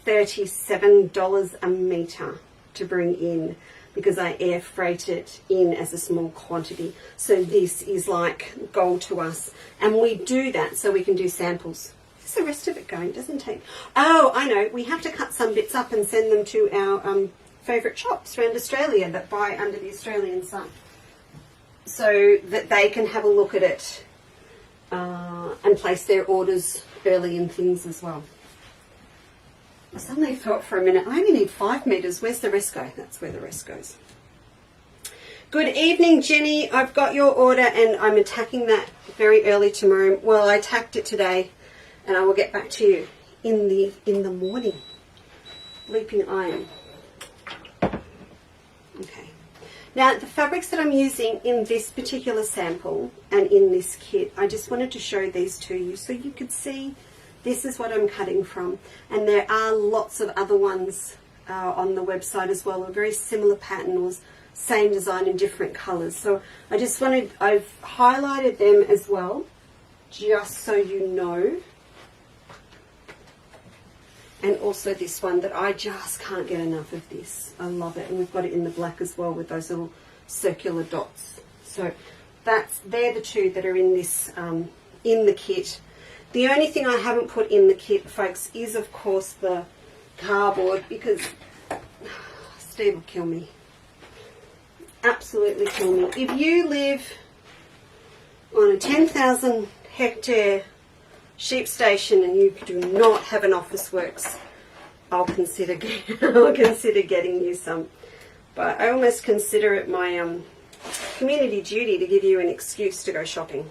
$37 a metre to bring in, because I air freight it in as a small quantity. So this is like gold to us. And we do that so we can do samples. Is the rest of it going? It doesn't take... Oh, I know. We have to cut some bits up and send them to our favourite shops around Australia that buy Under the Australian Sun, so that they can have a look at it and place their orders early and things as well. I suddenly thought for a minute, I only need 5 metres. Where's the rest go? That's where the rest goes. Good evening, Jenny. I've got your order and I'm attacking that very early tomorrow. Well, I attacked it today, and I will get back to you in the morning. Leaping iron. Okay. Now, the fabrics that I'm using in this particular sample and in this kit, I just wanted to show these to you so you could see this is what I'm cutting from. And there are lots of other ones on the website as well, a very similar pattern or same design in different colours. So I've highlighted them as well, just so you know. And also this one that I just can't get enough of this. I love it. And we've got it in the black as well with those little circular dots. So they're the 2 that are in this in the kit. The only thing I haven't put in the kit, folks, is of course the cardboard, because Steve will kill me. Absolutely kill me. If you live on a 10,000 hectare sheep station and you do not have an office works, I'll consider getting you some. But I almost consider it my community duty to give you an excuse to go shopping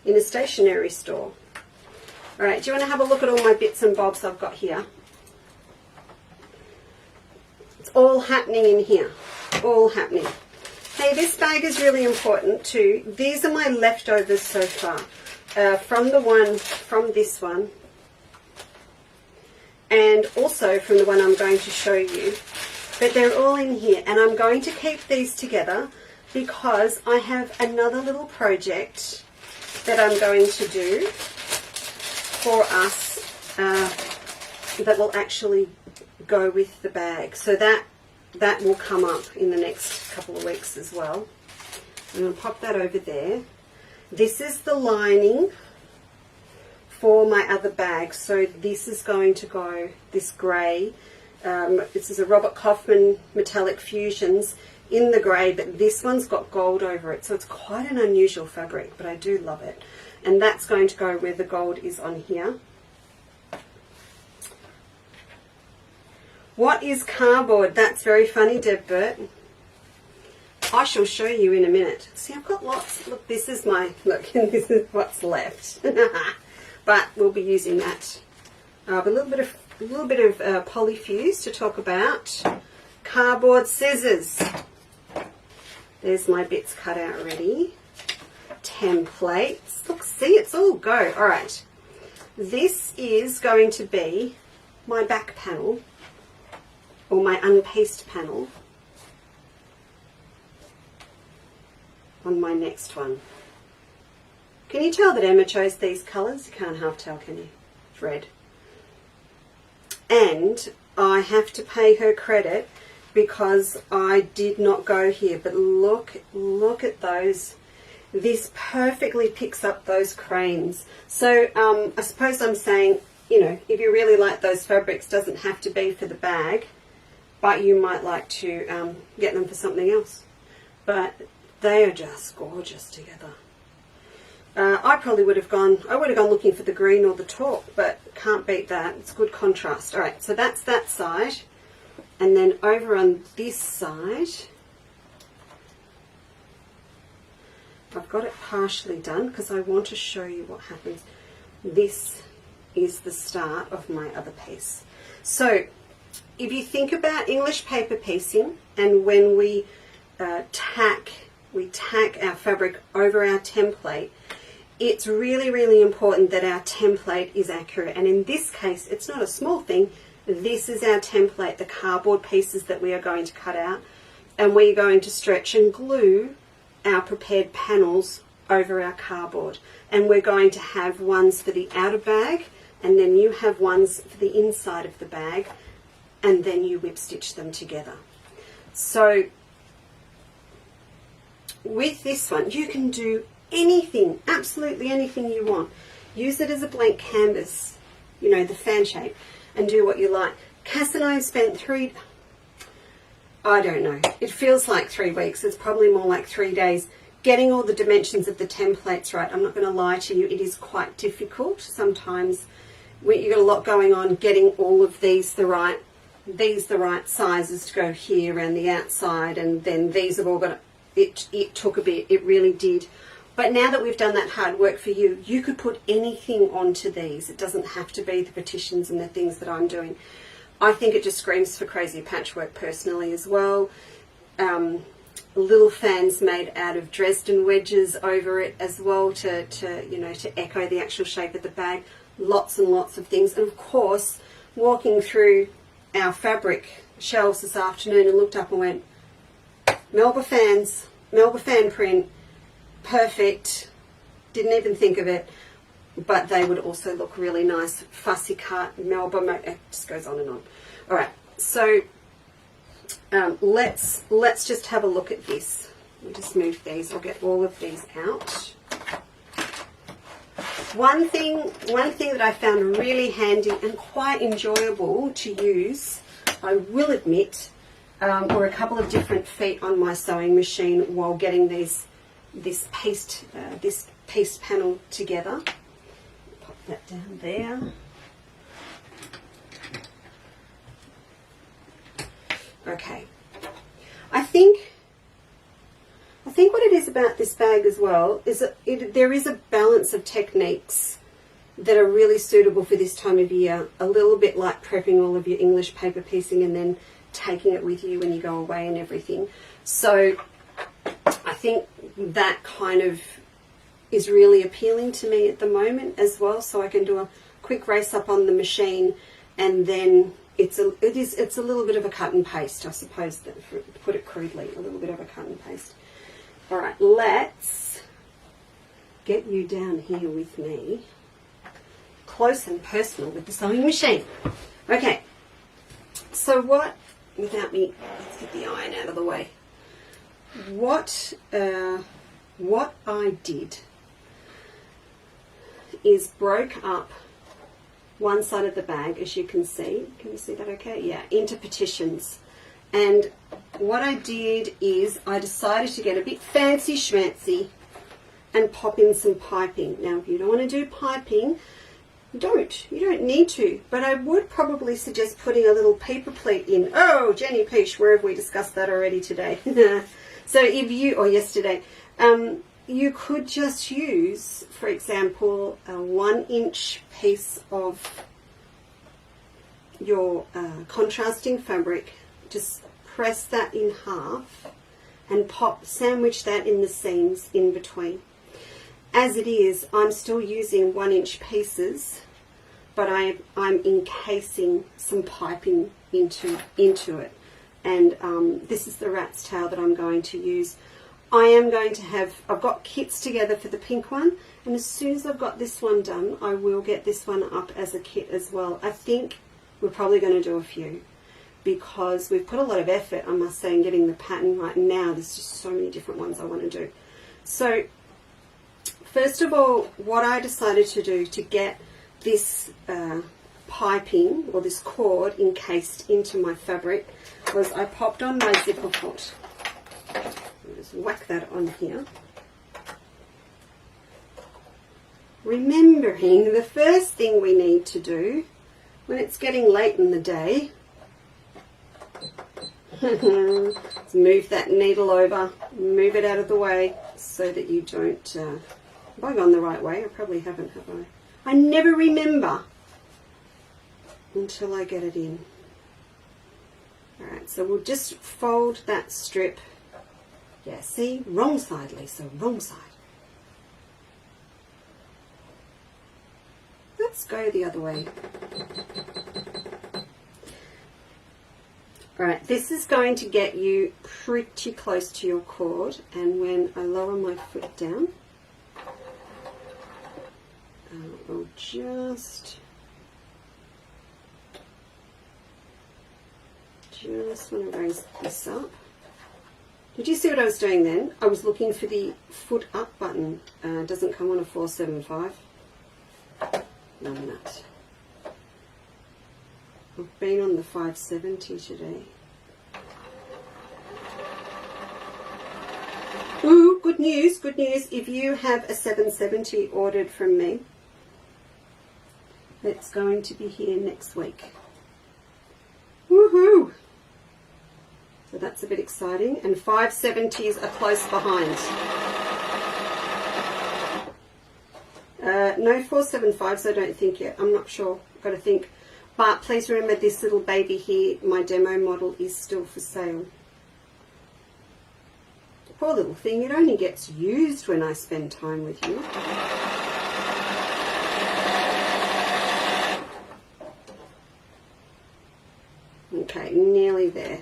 in a stationery store. All right, do you want to have a look at all my bits and bobs I've got here? It's all happening in here, all happening. Hey, this bag is really important too. These are my leftovers so far. From this one, and also from the one I'm going to show you, but they're all in here, and I'm going to keep these together because I have another little project that I'm going to do for us that will actually go with the bag. So that will come up in the next couple of weeks as well. I'm going to pop that over there. This is the lining for my other bag. So this is going to go, this grey. This is a Robert Kaufman Metallic Fusions in the grey, but this one's got gold over it. So it's quite an unusual fabric, but I do love it. And that's going to go where the gold is on here. What is cardboard? That's very funny, Deb Burt. I shall show you in a minute. See, I've got lots. Look, this is my, look, this is what's left. But we'll be using that. A little bit of polyfuse to talk about. Cardboard scissors. There's my bits cut out ready. Templates. Look, see, it's all go. All right. This is going to be my back panel, or my unpieced panel, on my next one. Can you tell that Emma chose these colours? You can't half tell, can you? It's red. And I have to pay her credit because I did not go here, but look at those. This perfectly picks up those cranes. So I suppose I'm saying, you know, if you really like those fabrics, doesn't have to be for the bag, but you might like to get them for something else. But they are just gorgeous together. I would have gone looking for the green or the taupe, but can't beat that. It's good contrast. All right, so that's that side. And then over on this side, I've got it partially done because I want to show you what happens. This is the start of my other piece. So if you think about English paper piecing, and when we tack our fabric over our template, it's really, really important that our template is accurate. And in this case, it's not a small thing. This is our template, the cardboard pieces that we are going to cut out, and we're going to stretch and glue our prepared panels over our cardboard. And we're going to have ones for the outer bag, and then you have ones for the inside of the bag, and then you whip stitch them together. So with this one, you can do anything, absolutely anything you want. Use it as a blank canvas, you know, the fan shape, and do what you like. Cass and I have spent I don't know, it feels like 3 weeks. It's probably more like 3 days getting all the dimensions of the templates right. I'm not going to lie to you, it is quite difficult sometimes when you've got a lot going on, getting all of these the right sizes to go here and the outside, and then these have all got, it took a bit, it really did. But now that we've done that hard work for you, you could put anything onto these. It doesn't have to be the petitions and the things that I'm doing. I think it just screams for crazy patchwork personally as well. Little fans made out of Dresden wedges over it as well to echo the actual shape of the bag. Lots and lots of things. And of course, walking through our fabric shelves this afternoon and looked up and went, Melba fans, Melba fan print, perfect. Didn't even think of it. But they would also look really nice. Fussy cut, Melba, it just goes on and on. All right, so let's just have a look at this. We'll just move these. I'll get all of these out. One thing that I found really handy and quite enjoyable to use, I will admit, were a couple of different feet on my sewing machine while getting this paste panel together. Pop that down there. Okay, I think what it is about this bag as well is that there is a balance of techniques that are really suitable for this time of year, a little bit like prepping all of your English paper piecing and then taking it with you when you go away and everything. So I think that kind of is really appealing to me at the moment as well, so I can do a quick race up on the machine, and then it's a little bit of a cut and paste, I suppose, to put it crudely, a little bit of a cut and paste. All right, let's get you down here with me close and personal with the sewing machine. Okay, so what, without me, let's get the iron out of the way. What I did is broke up one side of the bag, as you can see. Can you see that okay? Yeah, into petitions. And what I did is I decided to get a bit fancy schmancy and pop in some piping. Now, if you don't want to do piping, you don't need to, but I would probably suggest putting a little paper plate in. Oh, Jenny Peach, where have we discussed that already today? So if you, or yesterday, you could just use, for example, a 1-inch piece of your contrasting fabric. Just press that in half and sandwich that in the seams in between. As it is, I'm still using 1-inch pieces, but I'm encasing some piping into it. And this is the rat's tail that I'm going to use. I've got kits together for the pink one, and as soon as I've got this one done, I will get this one up as a kit as well. I think we're probably going to do a few, because we've put a lot of effort, I must say, in getting the pattern right now. There's just so many different ones I want to do. So first of all, what I decided to do to get this piping or this cord encased into my fabric was I popped on my zipper foot. I'll just whack that on here. Remembering the first thing we need to do when it's getting late in the day, let's move that needle over, move it out of the way so that you don't, have I gone the right way? I probably haven't, have I? I never remember until I get it in. Alright, so we'll just fold that strip. Yeah, see? Wrong side, Lisa, wrong side. Let's go the other way. Alright, this is going to get you pretty close to your cord, and when I lower my foot down, I'll just want to raise this up. Did you see what I was doing then? I was looking for the foot up button. It doesn't come on a 475. No, I'm not. I've been on the 570 today. Ooh, good news, good news. If you have a 770 ordered from me, it's going to be here next week. Woohoo! So that's a bit exciting. And 570s are close behind. No 475s, I don't think yet. I'm not sure. I've got to think. But please remember, this little baby here, my demo model, is still for sale. Poor little thing, it only gets used when I spend time with you. Okay, nearly there.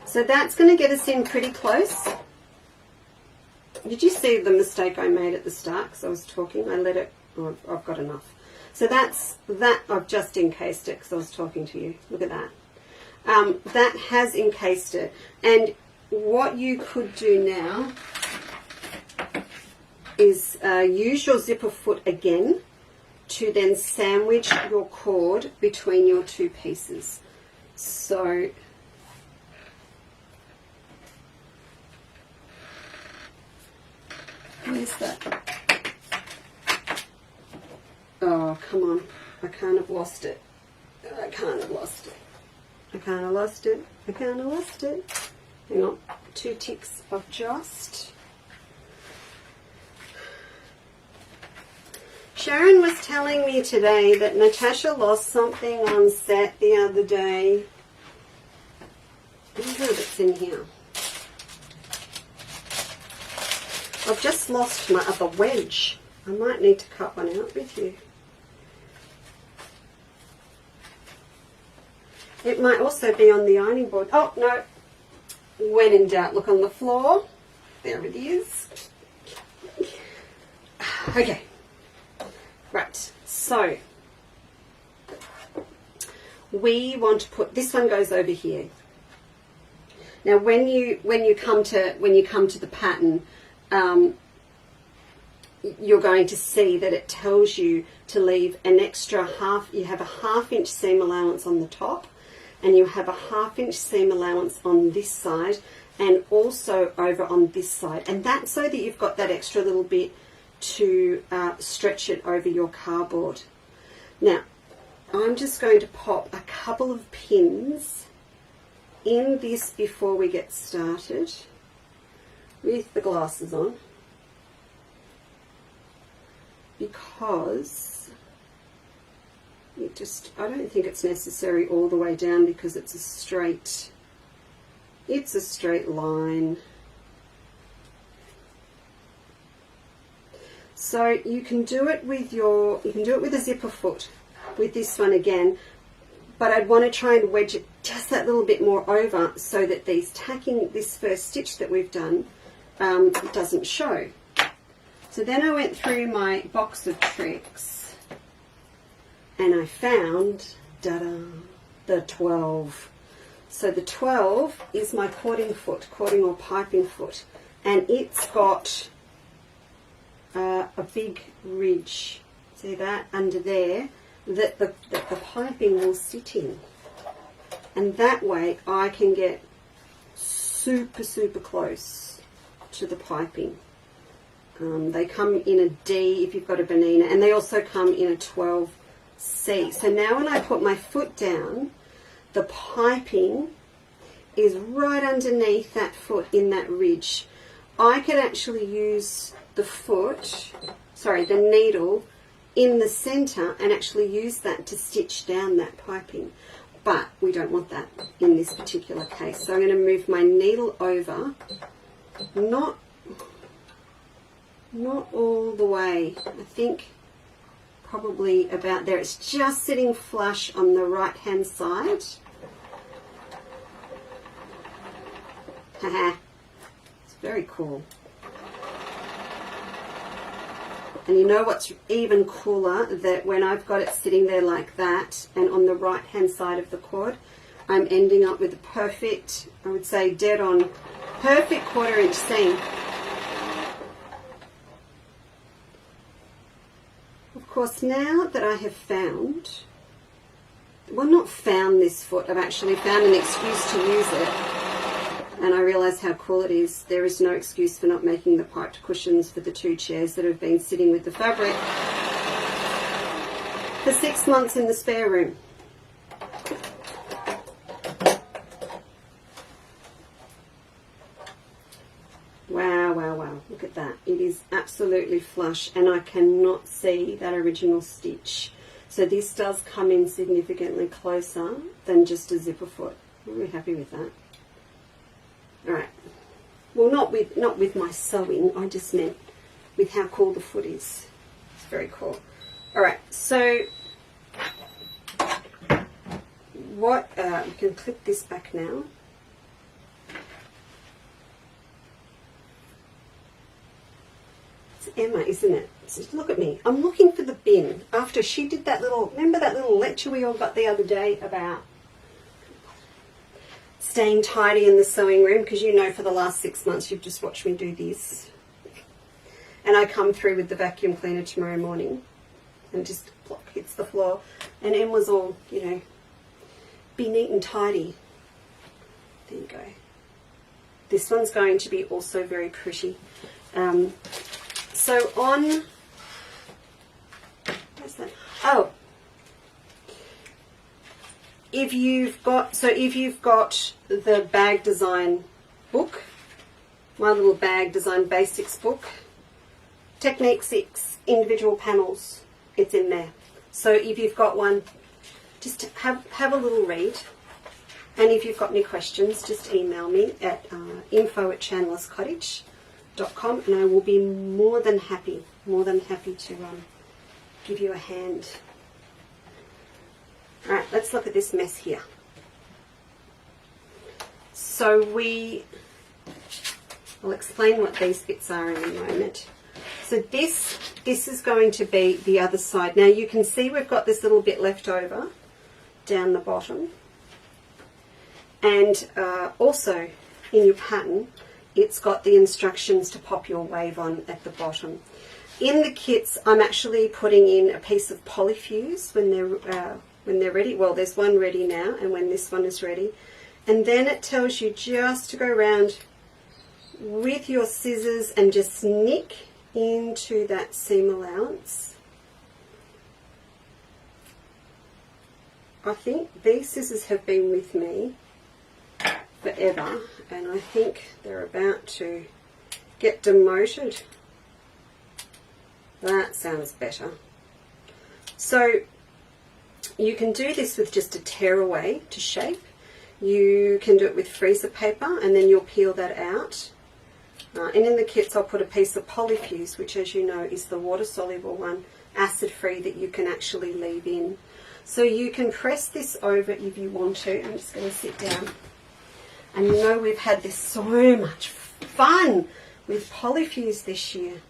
So that's going to get us in pretty close. Did you see the mistake I made at the start? Because I was talking, I let it, oh, I've got enough. So that's that. I've just encased it because I was talking to you. Look at that. That has encased it. And what you could do now is use your zipper foot again to then sandwich your cord between your two pieces. So where's that? Oh, come on. I can't have lost it. I can't have lost it. I can't have lost it. I can't have lost it. Hang on. 2 ticks of just. Sharon was telling me today that Natasha lost something on set the other day. I wonder if it's in here. I've just lost my other wedge. I might need to cut one out with you. It might also be on the ironing board. Oh, no. When in doubt, look on the floor. There it is. Okay. Right. So we want to put this one goes over here. Now, when you come to the pattern, you're going to see that it tells you to leave an extra half. You have a 1/2 inch seam allowance on the top, and you have a 1/2 inch seam allowance on this side, and also over on this side. And that's so that you've got that extra little bit to stretch it over your cardboard. Now, I'm just going to pop a couple of pins in this before we get started with the glasses on, because I don't think it's necessary all the way down, because it's a straight line. So you can do it with a zipper foot with this one again, but I'd want to try and wedge it just that little bit more over so that this first stitch that we've done doesn't show. So then I went through my box of tricks and I found, the 12. So the 12 is my cording or piping foot, and it's got a big ridge, see that, under there, that the piping will sit in. And that way I can get super close to the piping. They come in a D if you've got a Bernina, and they also come in a 12C. So now when I put my foot down, the piping is right underneath that foot in that ridge. I could actually use the needle in the center and actually use that to stitch down that piping. But we don't want that in this particular case. So I'm going to move my needle over, not all the way, I think probably about there. It's just sitting flush on the right hand side. Haha, it's very cool. And you know what's even cooler? That when I've got it sitting there like that, and on the right hand side of the cord, I'm ending up with a perfect, I would say dead on, perfect 1/4 inch seam. Of course, now that I have found, well, not found this foot, I've actually found an excuse to use it. And I realise how cool it is. There is no excuse for not making the piped cushions for the 2 chairs that have been sitting with the fabric for 6 months in the spare room. Wow, look at that. It is absolutely flush, and I cannot see that original stitch. So this does come in significantly closer than just a zipper foot. I'm really happy with that. Alright, well, not with my sewing, I just meant with how cool the foot is. It's very cool. Alright, so what, you can clip this back now. It's Emma, isn't it? So look at me, I'm looking for the bin after she did that little, remember that little lecture we all got the other day about staying tidy in the sewing room, because you know for the last 6 months you've just watched me do this. And I come through with the vacuum cleaner tomorrow morning and just plop, hits the floor. And Emma's all, you know, be neat and tidy. There you go. This one's going to be also very pretty. So on, where's that? Oh. If you've got the bag design book, my little bag design basics book, Technique 6, individual panels, it's in there. So if you've got one, just have a little read. And if you've got any questions, just email me at info@chandlerscottage.com, and I will be more than happy to give you a hand. Alright, let's look at this mess here. So I'll explain what these bits are in a moment. So this is going to be the other side. Now you can see we've got this little bit left over down the bottom. And also in your pattern, it's got the instructions to pop your wave on at the bottom. In the kits, I'm actually putting in a piece of polyfuse when they're ready. Well, there's one ready now, and when this one is ready. And then it tells you just to go around with your scissors and just nick into that seam allowance. I think these scissors have been with me forever, and I think they're about to get demoted. That sounds better. So you can do this with just a tearaway to shape. You can do it with freezer paper, and then you'll peel that out. And in the kits I'll put a piece of polyfuse, which as you know is the water soluble one, acid free, that you can actually leave in. So you can press this over if you want to. I'm just going to sit down. And you know we've had this so much fun with polyfuse this year.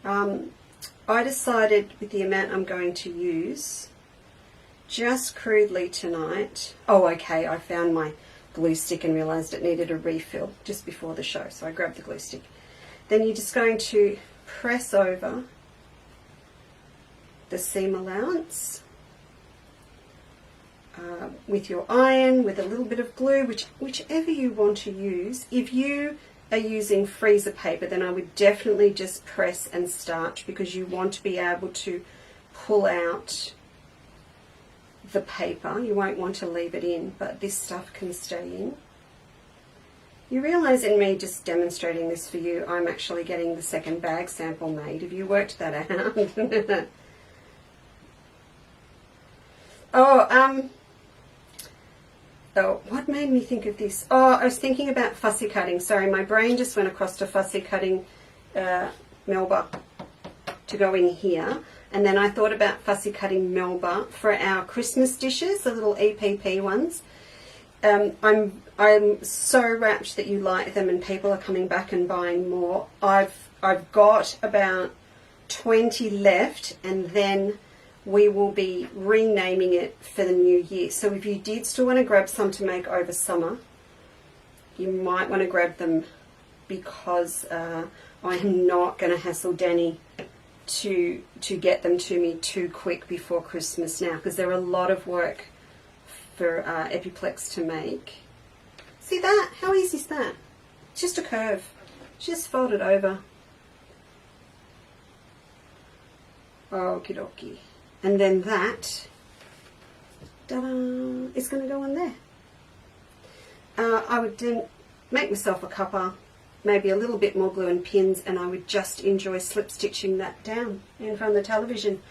I decided with the amount I'm going to use, just crudely tonight. Oh, okay, I found my glue stick and realised it needed a refill just before the show, so I grabbed the glue stick. Then you're just going to press over the seam allowance with your iron, with a little bit of glue, whichever you want to use. If you are using freezer paper, then I would definitely just press and starch, because you want to be able to pull out the paper. You won't want to leave it in, but this stuff can stay in. You realise in me just demonstrating this for you, I'm actually getting the second bag sample made. Have you worked that out? Oh, what made me think of this? Oh, I was thinking about fussy cutting. Sorry, my brain just went across to fussy cutting Melba to go in here. And then I thought about fussy cutting Melba for our Christmas dishes, the little EPP ones. I'm so rapt that you like them and people are coming back and buying more. I've got about 20 left, and then we will be renaming it for the new year. So if you did still want to grab some to make over summer, you might want to grab them, because I am not going to hassle Danny to get them to me too quick before Christmas now, because they're a lot of work for Epiplex to make. See that? How easy is that? It's just a curve. Just fold it over. Okie dokie. And then that, ta-da, is going to go on there. I would then make myself a cuppa, maybe a little bit more glue and pins, and I would just enjoy slip stitching that down in front of the television.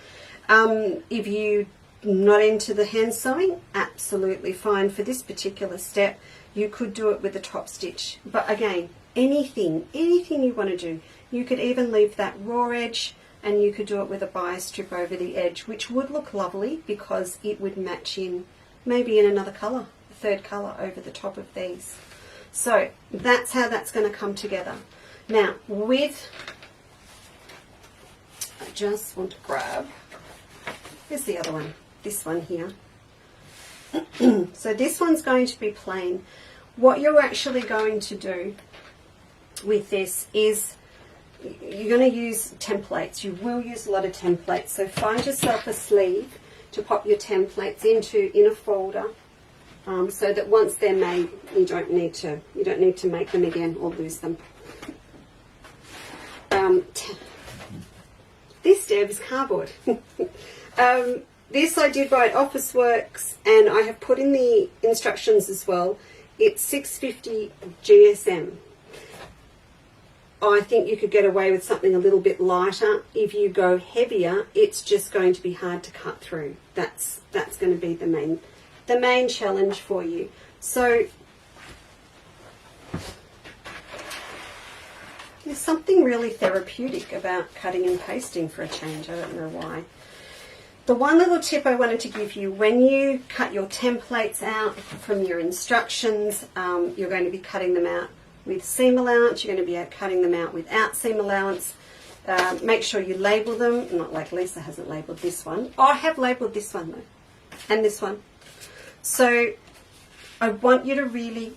If you're not into the hand sewing, absolutely fine. For this particular step, you could do it with a top stitch. But again, anything you want to do. You could even leave that raw edge, and you could do it with a bias strip over the edge, which would look lovely because it would match in maybe in another colour, a third colour over the top of these. So that's how that's going to come together. Now I just want to grab, here's the other one, this one here. So this one's going to be plain. What you're actually going to do with this is you're going to use templates. You will use a lot of templates. So find yourself a sleeve to pop your templates into in a folder, so that once they're made, you don't need to make them again or lose them. This, Deb, is cardboard. This I did buy at Officeworks, and I have put in the instructions as well. It's 650 GSM. I think you could get away with something a little bit lighter. If you go heavier, it's just going to be hard to cut through. That's going to be the main challenge for you. So there's something really therapeutic about cutting and pasting for a change. I don't know why. The one little tip I wanted to give you, when you cut your templates out from your instructions, you're going to be cutting them out with seam allowance. You're going to be cutting them out without seam allowance. Make sure you label them, not like Leesa hasn't labelled this one. I have labelled this one though, and this one. So I want you to really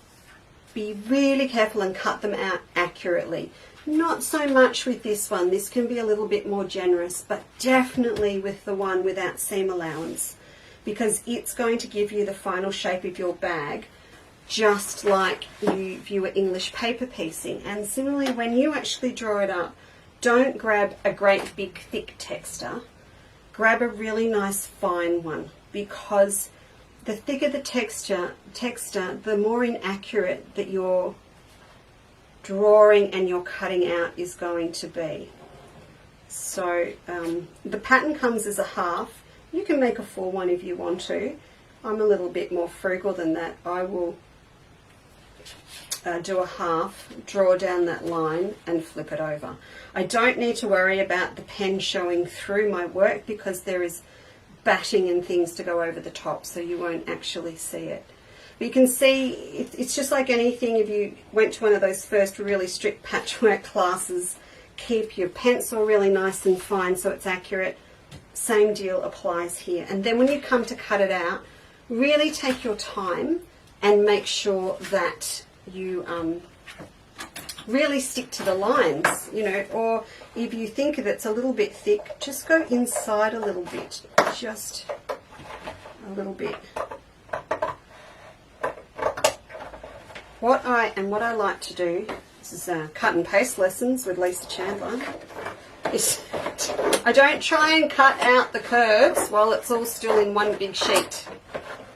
be really careful and cut them out accurately. Not so much with this one. This can be a little bit more generous, but definitely with the one without seam allowance, because it's going to give you the final shape of your bag, just like if you were English paper piecing. And similarly, when you actually draw it up, don't grab a great big thick texture. Grab a really nice fine one, because the thicker the texture, the more inaccurate that your drawing and your cutting out is going to be. So the pattern comes as a half. You can make a full one if you want to. I'm a little bit more frugal than that. I will do a half, draw down that line and flip it over. I don't need to worry about the pen showing through my work because there is batting and things to go over the top, so you won't actually see it. But you can see it's just like anything. If you went to one of those first really strict patchwork classes, keep your pencil really nice and fine so it's accurate. Same deal applies here. And then when you come to cut it out, really take your time and make sure that you really stick to the lines, you know, or if you think that it's a little bit thick, just go inside a little bit, just a little bit. What I like to do, this is cut and paste lessons with Leesa Chandler, is I don't try and cut out the curves while it's all still in one big sheet.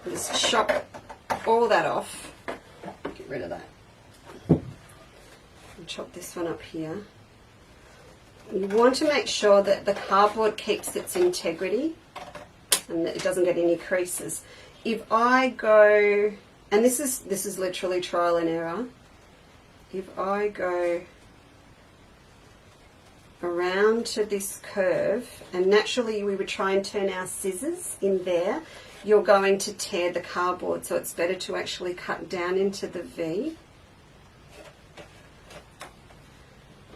Just chop all that off, get rid of that. Chop this one up here. You want to make sure that the cardboard keeps its integrity and that it doesn't get any creases. If I go, and this is literally trial and error, if I go around to this curve, and naturally we would try and turn our scissors in there, you're going to tear the cardboard, so it's better to actually cut down into the V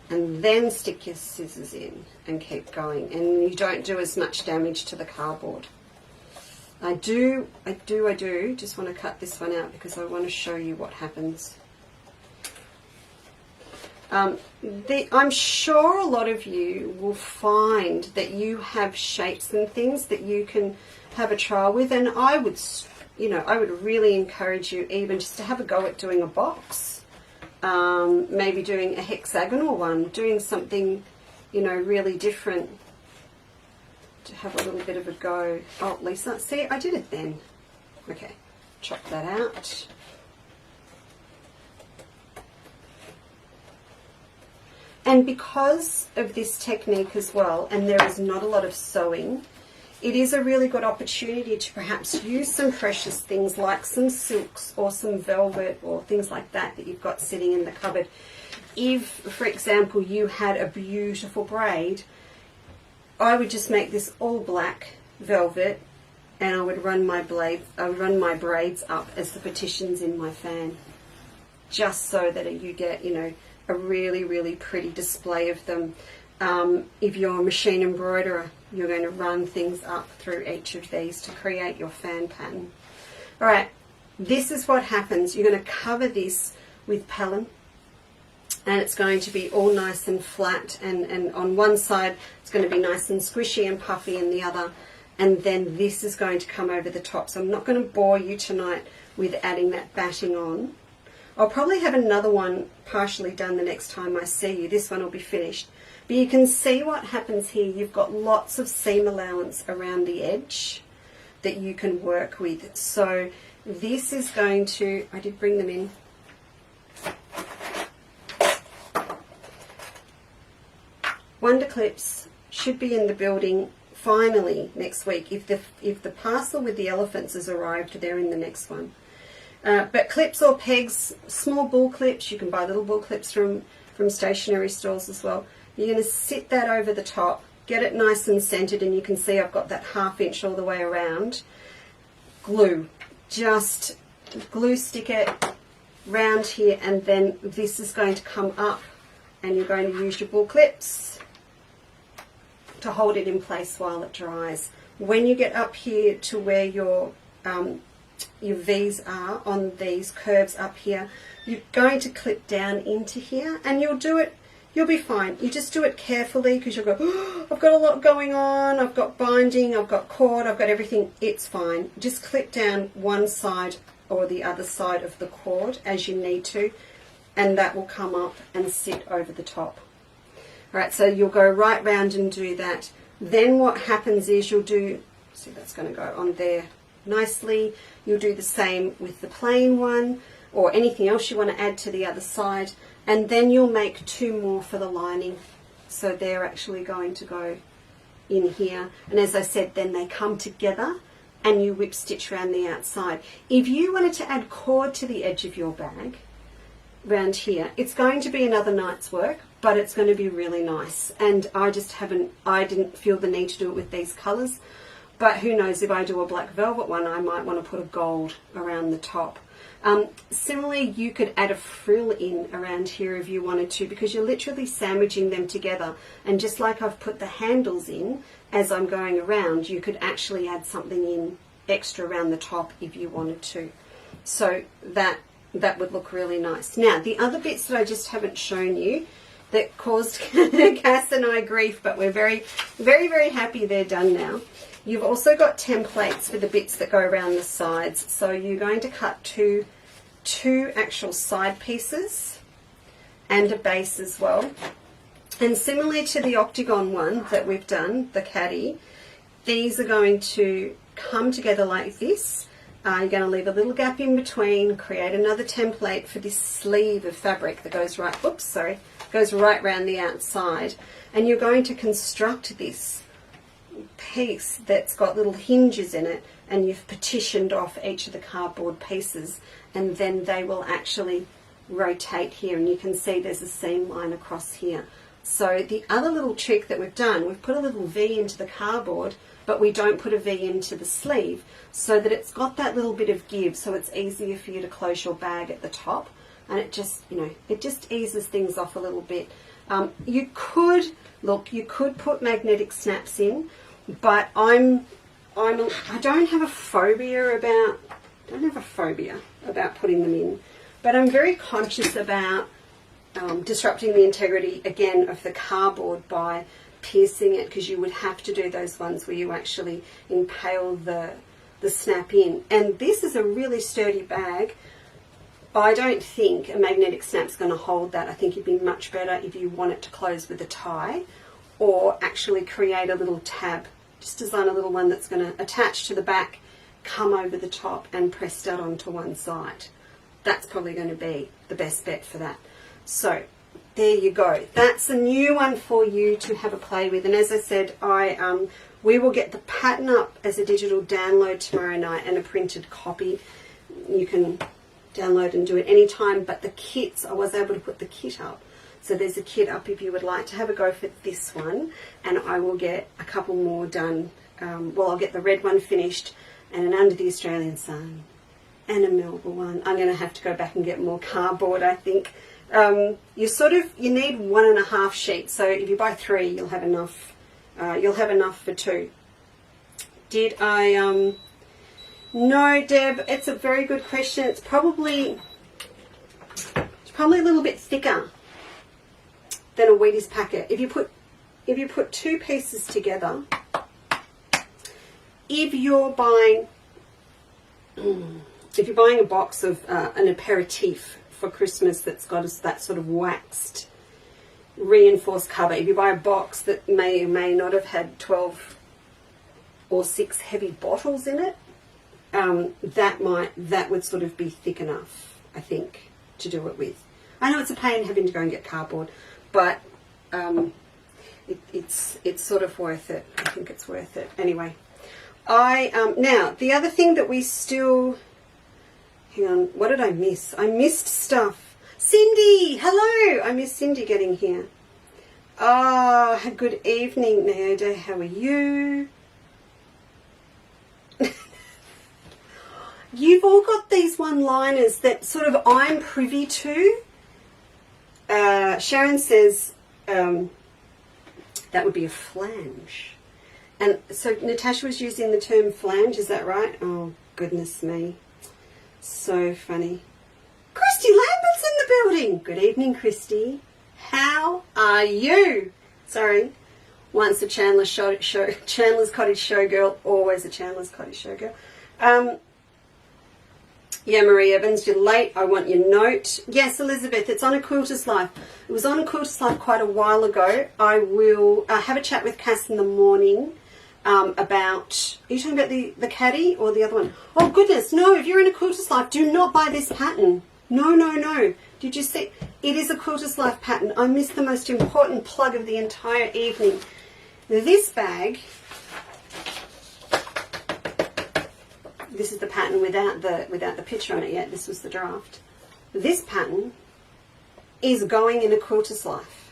and then stick your scissors in and keep going, and you don't do as much damage to the cardboard. I do just want to cut this one out because I want to show you what happens. I'm sure a lot of you will find that you have shapes and things that you can have a trial with, and I would really encourage you even just to have a go at doing a box. Maybe doing a hexagonal one, doing something, you know, really different, to have a little bit of a go. Oh, Leesa, see, I did it then. Okay, chop that out. And because of this technique as well, and there is not a lot of sewing, it is a really good opportunity to perhaps use some precious things like some silks or some velvet or things like that that you've got sitting in the cupboard. If, for example, you had a beautiful braid, I would just make this all black velvet and I would run my braids up as the petitions in my fan, just so that you get, you know, a really, really pretty display of them. If you're a machine embroiderer, you're going to run things up through each of these to create your fan pattern. All right, this is what happens. You're going to cover this with Pellin, and it's going to be all nice and flat, and on one side it's going to be nice and squishy and puffy, and the other, and then this is going to come over the top. So I'm not going to bore you tonight with adding that batting on. I'll probably have another one partially done the next time I see you. This one will be finished. But you can see what happens here. You've got lots of seam allowance around the edge that you can work with. So this is going to, I did bring them in. Wonder clips should be in the building finally next week. If the parcel with the elephants has arrived, they're in the next one. But clips or pegs, small ball clips, you can buy little ball clips from stationery stores as well. You're going to sit that over the top, get it nice and centered, and you can see I've got that 1/2 inch all the way around. Glue, just glue stick it round here, and then this is going to come up, and you're going to use your bull clips to hold it in place while it dries. When you get up here to where your V's are on these curves up here, you're going to clip down into here, and you'll be fine. You just do it carefully, because you'll go, oh, I've got a lot going on, I've got binding, I've got cord, I've got everything. It's fine. Just clip down one side or the other side of the cord as you need to, and that will come up and sit over the top. All right, so you'll go right round and do that. Then what happens is you'll do, see, that's going to go on there nicely. You'll do the same with the plain one, or anything else you want to add to the other side, and then you'll make 2 more for the lining. So they're actually going to go in here, and as I said, then they come together and you whip stitch around the outside. If you wanted to add cord to the edge of your bag round here, it's going to be another night's work, but it's going to be really nice. And I didn't feel the need to do it with these colours, but who knows, if I do a black velvet one, I might want to put a gold around the top. Similarly, you could add a frill in around here if you wanted to, because you're literally sandwiching them together, and just like I've put the handles in as I'm going around, you could actually add something in extra around the top if you wanted to. So that would look really nice. Now, the other bits that I just haven't shown you that caused Cass and I grief, but we're very, very, very happy they're done now. You've also got templates for the bits that go around the sides. So you're going to cut two actual side pieces and a base as well. And similarly to the octagon one that we've done, the caddy, these are going to come together like this. You're going to leave a little gap in between, create another template for this sleeve of fabric that goes right, goes right around the outside. And you're going to construct this piece that's got little hinges in it, and you've partitioned off each of the cardboard pieces, and then they will actually rotate here, and you can see there's a seam line across here. So the other little trick that we've done, we've put a little V into the cardboard, but we don't put a V into the sleeve, so that it's got that little bit of give, so it's easier for you to close your bag at the top, and it just, it just eases things off a little bit. You could put magnetic snaps in, but I don't have a phobia about putting them in, but I'm very conscious about disrupting the integrity again of the cardboard by piercing it, because you would have to do those ones where you actually impale the snap in. And this is a really sturdy bag. I don't think a magnetic snap's going to hold that. I think it'd be much better if you want it to close with a tie, or actually create a little tab. Just design a little one that's going to attach to the back, come over the top, and press that onto one side. That's probably going to be the best bet for that. So there you go. That's a new one for you to have a play with. And as I said, we will get the pattern up as a digital download tomorrow night, and a printed copy. You can download and do it anytime, but the kits, I was able to put the kit up. So there's a kit up if you would like to have a go for this one, and I will get a couple more done. I'll get the red one finished, and an Under the Australian Sun, and a Melbourne one. I'm going to have to go back and get more cardboard, I think. You need 1.5 sheets, so if you buy 3, you'll have enough. You'll have enough for 2. Did I? No, Deb. It's a very good question. It's probably a little bit thicker than a Wheaties packet. If you put 2 pieces together, if you're buying a box of an aperitif for Christmas that's got that sort of waxed reinforced cover, if you buy a box that may or may not have had 12 or 6 heavy bottles in it, that would sort of be thick enough, I think, to do it with. I know it's a pain having to go and get cardboard, but it's sort of worth it. I think it's worth it. Anyway, now the other thing that we still, hang on, what did I miss? I missed stuff. Cindy, hello. I missed Cindy getting here. Good evening, Naoda. How are you? you've all got these one-liners that sort of I'm privy to. Sharon says that would be a flange. And so Natasha was using the term flange, is that right? Oh, goodness me. So funny. Christy Lambert's in the building. Good evening, Christy. How are you? Sorry. Once a Chandler's Chandler's Cottage showgirl, always a Chandler's Cottage showgirl. Yeah, Marie Evans, you're late. I want your note. Yes, Elizabeth, it's on A Quilter's Life. It was on A Quilter's Life quite a while ago. I will have a chat with Cass in the morning about... Are you talking about the caddy or the other one? Oh, goodness, no. If you're in A Quilter's Life, do not buy this pattern. No, no, no. Did you see? It is A Quilter's Life pattern. I missed the most important plug of the entire evening. This bag... This is the pattern without the picture on it yet. This was the draft. This pattern is going in A Quilter's Life.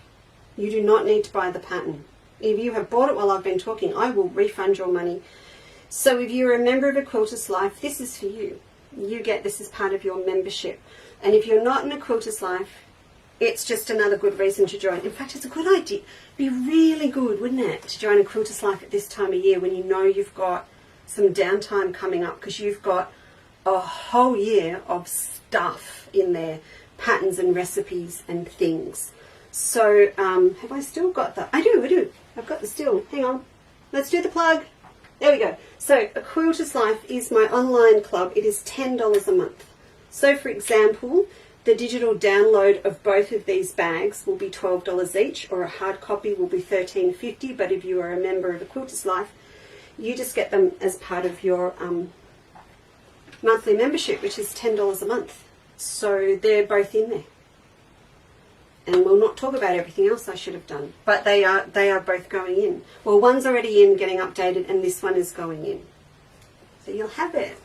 You do not need to buy the pattern. If you have bought it while I've been talking, I will refund your money. So if you're a member of A Quilter's Life, this is for you. You get this as part of your membership. And if you're not in A Quilter's Life, it's just another good reason to join. In fact, it's a good idea. It'd be really good, wouldn't it, to join A Quilter's Life at this time of year when you know you've got some downtime coming up, because you've got a whole year of stuff in there, patterns and recipes and things. So have I still got that? I do. I've got the still. Hang on. Let's do the plug. There we go. So A Quilter's Life is my online club. It is $10 a month. So for example, the digital download of both of these bags will be $12 each, or a hard copy will be $13.50. But if you are a member of A Quilter's Life, you just get them as part of your monthly membership, which is $10 a month. So they're both in there. And we'll not talk about everything else I should have done. But they are both going in. Well, one's already in, getting updated, and this one is going in. So you'll have it.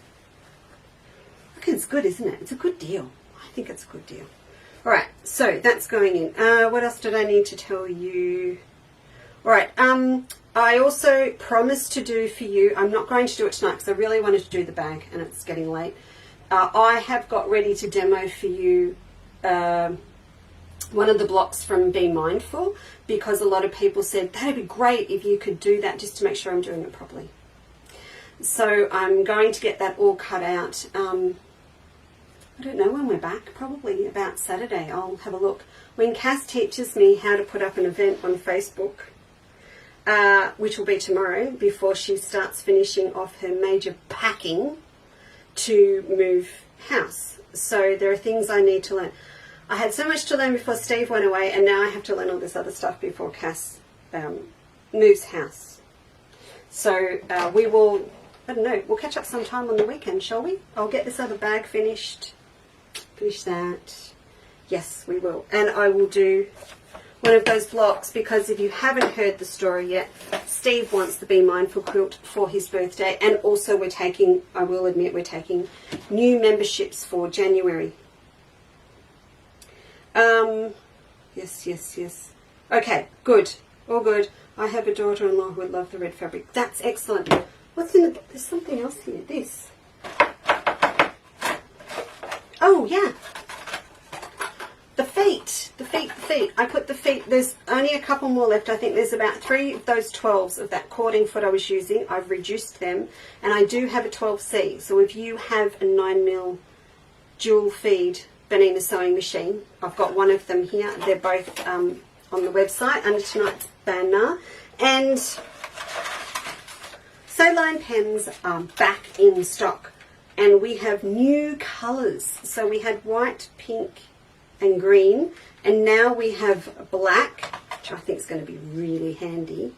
Look, it's good, isn't it? It's a good deal. I think it's a good deal. All right, so that's going in. What else did I need to tell you? All right, I also promised to do for you, I'm not going to do it tonight because I really wanted to do the bag and it's getting late. I have got ready to demo for you one of the blocks from Be Mindful, because a lot of people said that'd be great if you could do that, just to make sure I'm doing it properly. So I'm going to get that all cut out. I don't know when we're back, probably about Saturday. I'll have a look. When Cass teaches me how to put up an event on Facebook, which will be tomorrow, before she starts finishing off her major packing to move house. So there are things I need to learn. I had so much to learn before Steve went away, and now I have to learn all this other stuff before Cass moves house. So we will, I don't know, we'll catch up sometime on the weekend, shall we? I'll get this other bag finished. Finish that. Yes, we will. And I will do one of those blocks, because if you haven't heard the story yet, Steve wants the Be Mindful quilt for his birthday, and also we're taking, I will admit, we're taking new memberships for January. Yes. Okay, good. All good. I have a daughter-in-law who would love the red fabric. That's excellent. What's in the... There's something else here. This. Oh, yeah. The feet. I put the feet... There's only a couple more left. I think there's about 3 of those 12s of that cording foot I was using. I've reduced them. And I do have a 12C. So if you have a 9mm dual feed Benina sewing machine, I've got one of them here. They're both on the website under tonight's banner. And Sewline pens are back in stock, and we have new colours. So we had white, pink and green, and now we have black, which I think is going to be really handy,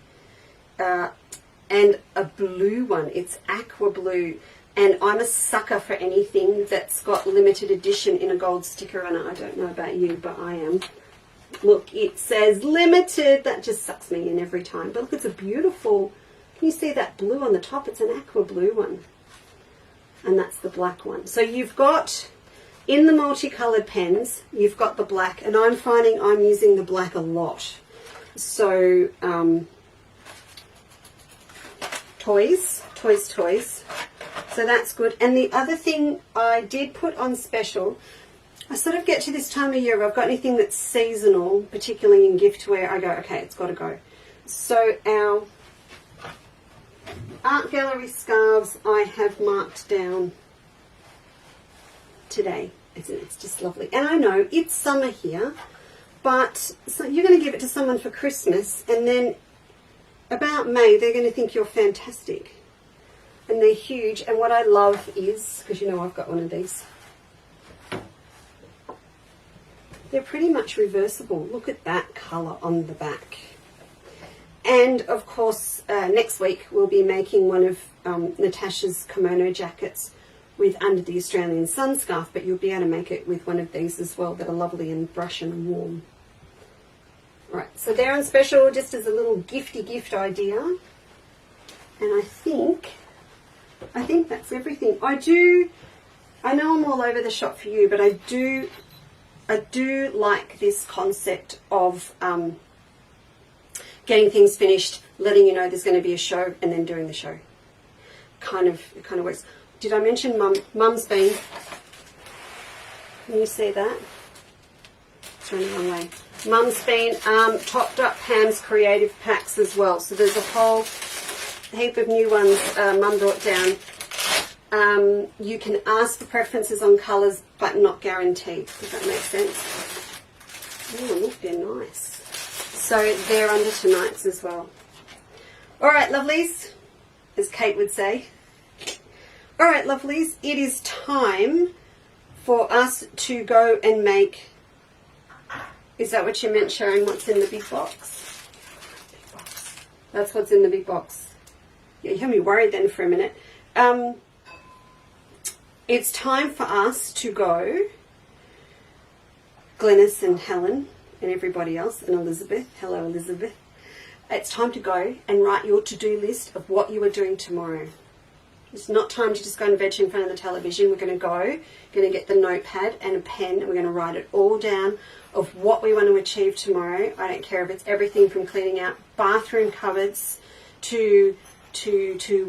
and a blue one. It's aqua blue. And I'm a sucker for anything that's got limited edition in a gold sticker on it. I don't know about you, but I am. Look, it says limited. That just sucks me in every time. But look, it's a beautiful... Can you see that blue on the top? It's an aqua blue one. And that's the black one. So you've got, in the multicoloured pens, you've got the black. And I'm finding I'm using the black a lot. So, toys. So So that's good. And the other thing I did put on special, I sort of get to this time of year, if I've got anything that's seasonal, particularly in giftware, I go, okay, it's got to go. So our art gallery scarves I have marked down today. It's just lovely. And I know it's summer here, but so you're going to give it to someone for Christmas, and then about May they're going to think you're fantastic. And they're huge. And what I love is, because you know I've got one of these, they're pretty much reversible. Look at that colour on the back. And of course, next week we'll be making one of Natasha's kimono jackets with under the Australian sun scarf, but you'll be able to make it with one of these as well that are lovely and brush and warm. Right, so they're on special just as a little gifty gift idea. And I think that's everything. I know I'm all over the shop for you, but I do like this concept of getting things finished, letting you know there's going to be a show, and then doing the show. It kind of works. Did I mention Mum's been? Can you see that? It's running the wrong way. Mum's been topped up Pam's creative packs as well. So there's a whole heap of new ones Mum brought down. You can ask for preferences on colours, but not guaranteed. Does that make sense? Oh, look, they're nice. So they're under tonight's as well. All right, lovelies, as Kate would say. All right, lovelies, it is time for us to go and make... Is that what you meant, showing what's in the big box? Big box. That's what's in the big box. Yeah, you had me worried then for a minute. It's time for us to go, Glenys and Helen and everybody else, and Elizabeth. Hello, Elizabeth. It's time to go and write your to-do list of what you are doing tomorrow. It's not time to just go and veg in front of the television. We're going to go, going to get the notepad and a pen, and we're going to write it all down of what we want to achieve tomorrow. I don't care if it's everything from cleaning out bathroom cupboards to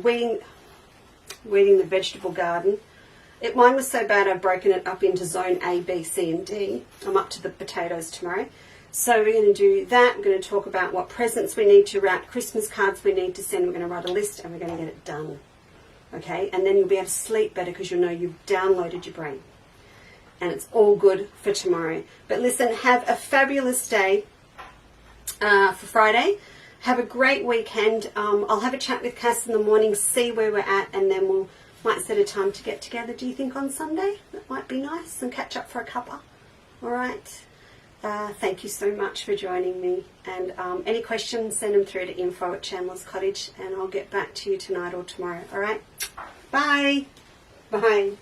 weeding the vegetable garden. Mine was so bad I've broken it up into zone A, B, C and D. I'm up to the potatoes tomorrow. So we're going to do that. We're going to talk about what presents we need to wrap, Christmas cards we need to send. We're going to write a list and we're going to get it done. Okay, and then you'll be able to sleep better because you'll know you've downloaded your brain. And it's all good for tomorrow. But listen, have a fabulous day for Friday. Have a great weekend. I'll have a chat with Cass in the morning, see where we're at, and then we might set a time to get together. Do you think on Sunday? That might be nice, and catch up for a cuppa. All right. Thank you so much for joining me. And any questions, send them through to info@Chandler's Cottage, and I'll get back to you tonight or tomorrow. All right. Bye. Bye.